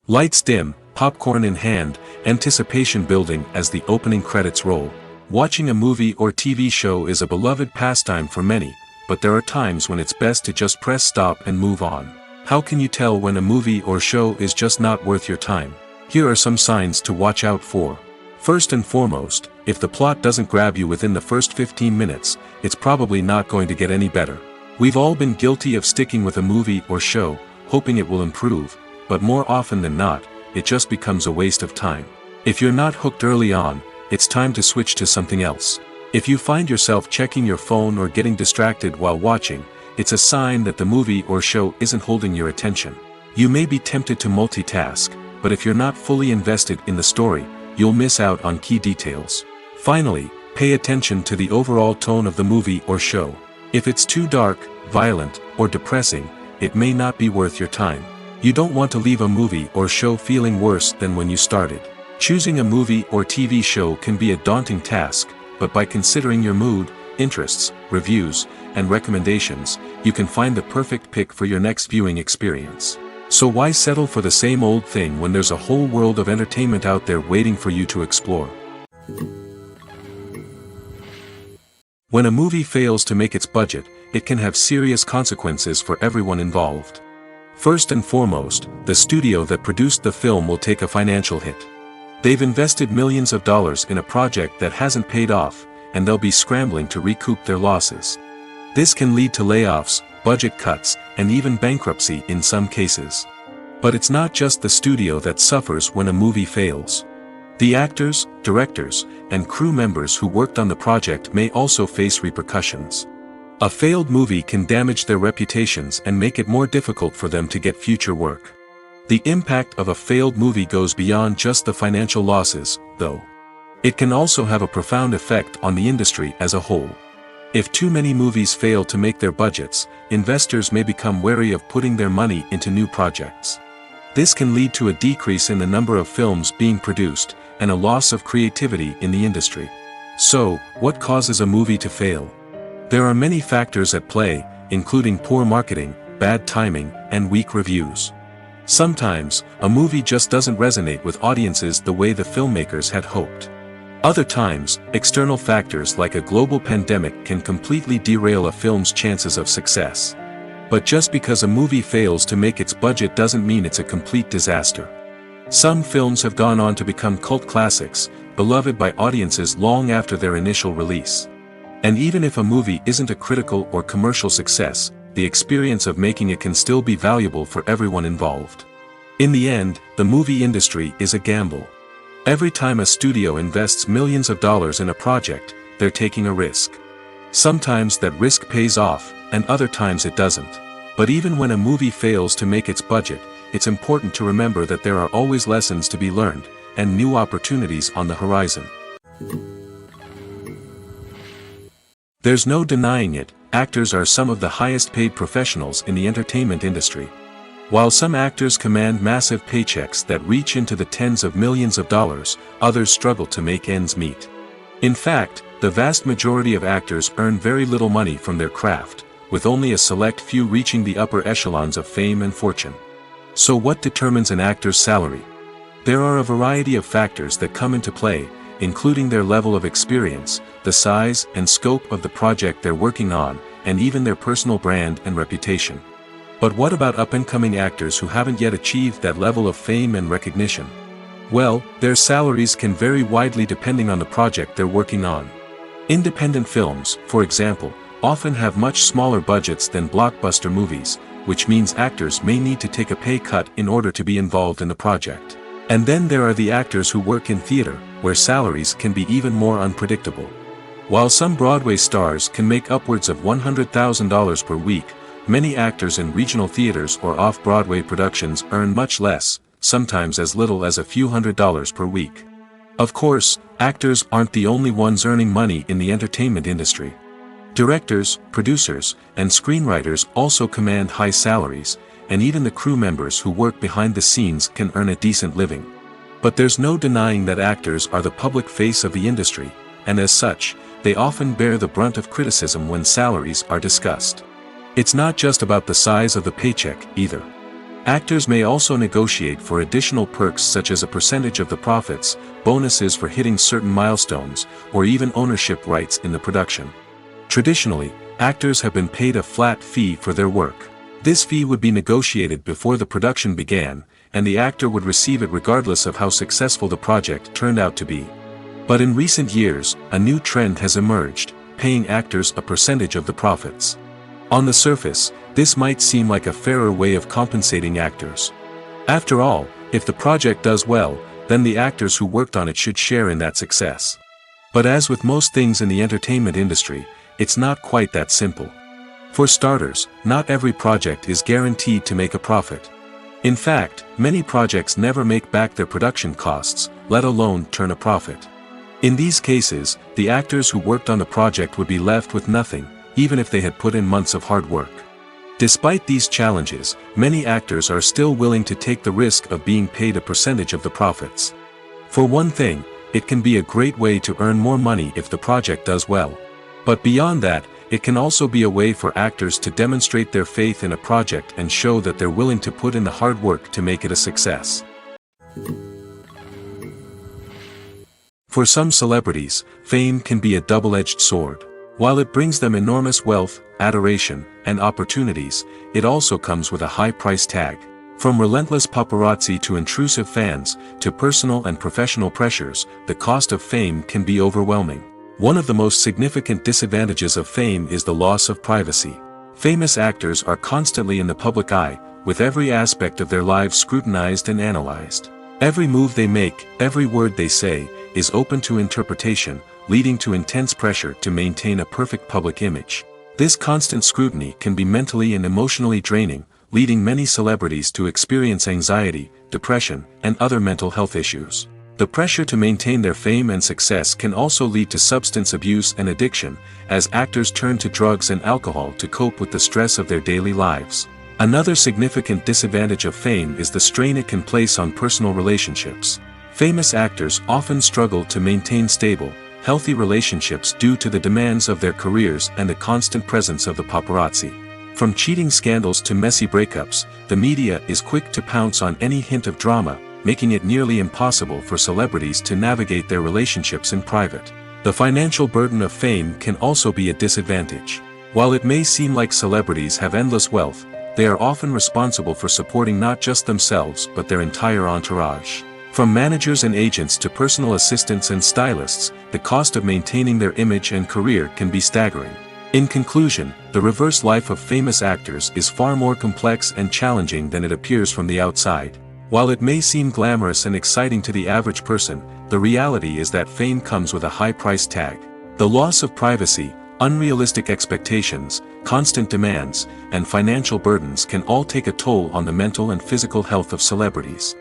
Lights dim, popcorn in hand, anticipation building as the opening credits roll. Watching a movie or TV show is a beloved pastime for many, but there are times when it's best to just press stop and move on. How can you tell when a movie or show is just not worth your time? Here are some signs to watch out for. First and foremost, if the plot doesn't grab you within the first 15 minutes, it's probably not going to get any better. We've all been guilty of sticking with a movie or show, hoping it will improve, but more often than not, it just becomes a waste of time. If you're not hooked early on, it's time to switch to something else. If you find yourself checking your phone or getting distracted while watching, it's a sign that the movie or show isn't holding your attention. You may be tempted to multitask, but if you're not fully invested in the story, you'll miss out on key details. Finally, pay attention to the overall tone of the movie or show. If it's too dark, violent, or depressing, it may not be worth your time. You don't want to leave a movie or show feeling worse than when you started. Choosing a movie or TV show can be a daunting task, but by considering your mood, interests, reviews, and recommendations, you can find the perfect pick for your next viewing experience. So why settle for the same old thing when there's a whole world of entertainment out there waiting for you to explore? When a movie fails to make its budget, it can have serious consequences for everyone involved. First and foremost, the studio that produced the film will take a financial hit. They've invested millions of dollars in a project that hasn't paid off, and they'll be scrambling to recoup their losses. This can lead to layoffs, budget cuts, and even bankruptcy in some cases. But it's not just the studio that suffers when a movie fails. The actors, directors, and crew members who worked on the project may also face repercussions. A failed movie can damage their reputations and make it more difficult for them to get future work. The impact of a failed movie goes beyond just the financial losses, though. It can also have a profound effect on the industry as a whole. If too many movies fail to make their budgets, investors may become wary of putting their money into new projects. This can lead to a decrease in the number of films being produced, and a loss of creativity in the industry. So, what causes a movie to fail? There are many factors at play, including poor marketing, bad timing, and weak reviews. Sometimes, a movie just doesn't resonate with audiences the way the filmmakers had hoped. Other times, external factors like a global pandemic can completely derail a film's chances of success. But just because a movie fails to make its budget doesn't mean it's a complete disaster. Some films have gone on to become cult classics, beloved by audiences long after their initial release. And even if a movie isn't a critical or commercial success, the experience of making it can still be valuable for everyone involved. In the end, the movie industry is a gamble. Every time a studio invests millions of dollars in a project, they're taking a risk. Sometimes that risk pays off, and other times it doesn't. But even when a movie fails to make its budget, it's important to remember that there are always lessons to be learned, and new opportunities on the horizon. There's no denying it, actors are some of the highest paid professionals in the entertainment industry. While some actors command massive paychecks that reach into the tens of millions of dollars, others struggle to make ends meet. In fact, the vast majority of actors earn very little money from their craft, with only a select few reaching the upper echelons of fame and fortune. So what determines an actor's salary? There are a variety of factors that come into play, including their level of experience, the size and scope of the project they're working on, and even their personal brand and reputation. But what about up-and-coming actors who haven't yet achieved that level of fame and recognition? Well, their salaries can vary widely depending on the project they're working on. Independent films, for example, often have much smaller budgets than blockbuster movies, which means actors may need to take a pay cut in order to be involved in the project. And then there are the actors who work in theater, where salaries can be even more unpredictable. While some Broadway stars can make upwards of $100,000 per week, Many actors in regional theaters or off-Broadway productions earn much less, sometimes as little as a few $100s per week. Of course, actors aren't the only ones earning money in the entertainment industry. Directors, producers, and screenwriters also command high salaries, and even the crew members who work behind the scenes can earn a decent living. But there's no denying that actors are the public face of the industry, and as such, they often bear the brunt of criticism when salaries are discussed. It's not just about the size of the paycheck, either. Actors may also negotiate for additional perks such as a percentage of the profits, bonuses for hitting certain milestones, or even ownership rights in the production. Traditionally, actors have been paid a flat fee for their work. This fee would be negotiated before the production began, and the actor would receive it regardless of how successful the project turned out to be. But in recent years, a new trend has emerged, paying actors a percentage of the profits. On the surface, this might seem like a fairer way of compensating actors. After all, if the project does well, then the actors who worked on it should share in that success. But as with most things in the entertainment industry, it's not quite that simple. For starters, not every project is guaranteed to make a profit. In fact, many projects never make back their production costs, let alone turn a profit. In these cases, the actors who worked on the project would be left with nothing, even if they had put in months of hard work. Despite these challenges, many actors are still willing to take the risk of being paid a percentage of the profits. For one thing, it can be a great way to earn more money if the project does well. But beyond that, it can also be a way for actors to demonstrate their faith in a project and show that they're willing to put in the hard work to make it a success. For some celebrities, fame can be a double-edged sword. While it brings them enormous wealth, adoration, and opportunities, it also comes with a high price tag. From relentless paparazzi to intrusive fans, to personal and professional pressures, the cost of fame can be overwhelming. One of the most significant disadvantages of fame is the loss of privacy. Famous actors are constantly in the public eye, with every aspect of their lives scrutinized and analyzed. Every move they make, every word they say, is open to interpretation, leading to intense pressure to maintain a perfect public image. This constant scrutiny can be mentally and emotionally draining, leading many celebrities to experience anxiety, depression, and other mental health issues. The pressure to maintain their fame and success can also lead to substance abuse and addiction, as actors turn to drugs and alcohol to cope with the stress of their daily lives. Another significant disadvantage of fame is the strain it can place on personal relationships. Famous actors often struggle to maintain stable, healthy relationships due to the demands of their careers and the constant presence of the paparazzi. From cheating scandals to messy breakups, the media is quick to pounce on any hint of drama, making it nearly impossible for celebrities to navigate their relationships in private. The financial burden of fame can also be a disadvantage. While it may seem like celebrities have endless wealth, they are often responsible for supporting not just themselves but their entire entourage. From managers and agents to personal assistants and stylists, the cost of maintaining their image and career can be staggering. In conclusion, the reverse life of famous actors is far more complex and challenging than it appears from the outside. While it may seem glamorous and exciting to the average person, the reality is that fame comes with a high price tag. The loss of privacy, unrealistic expectations, constant demands, and financial burdens can all take a toll on the mental and physical health of celebrities.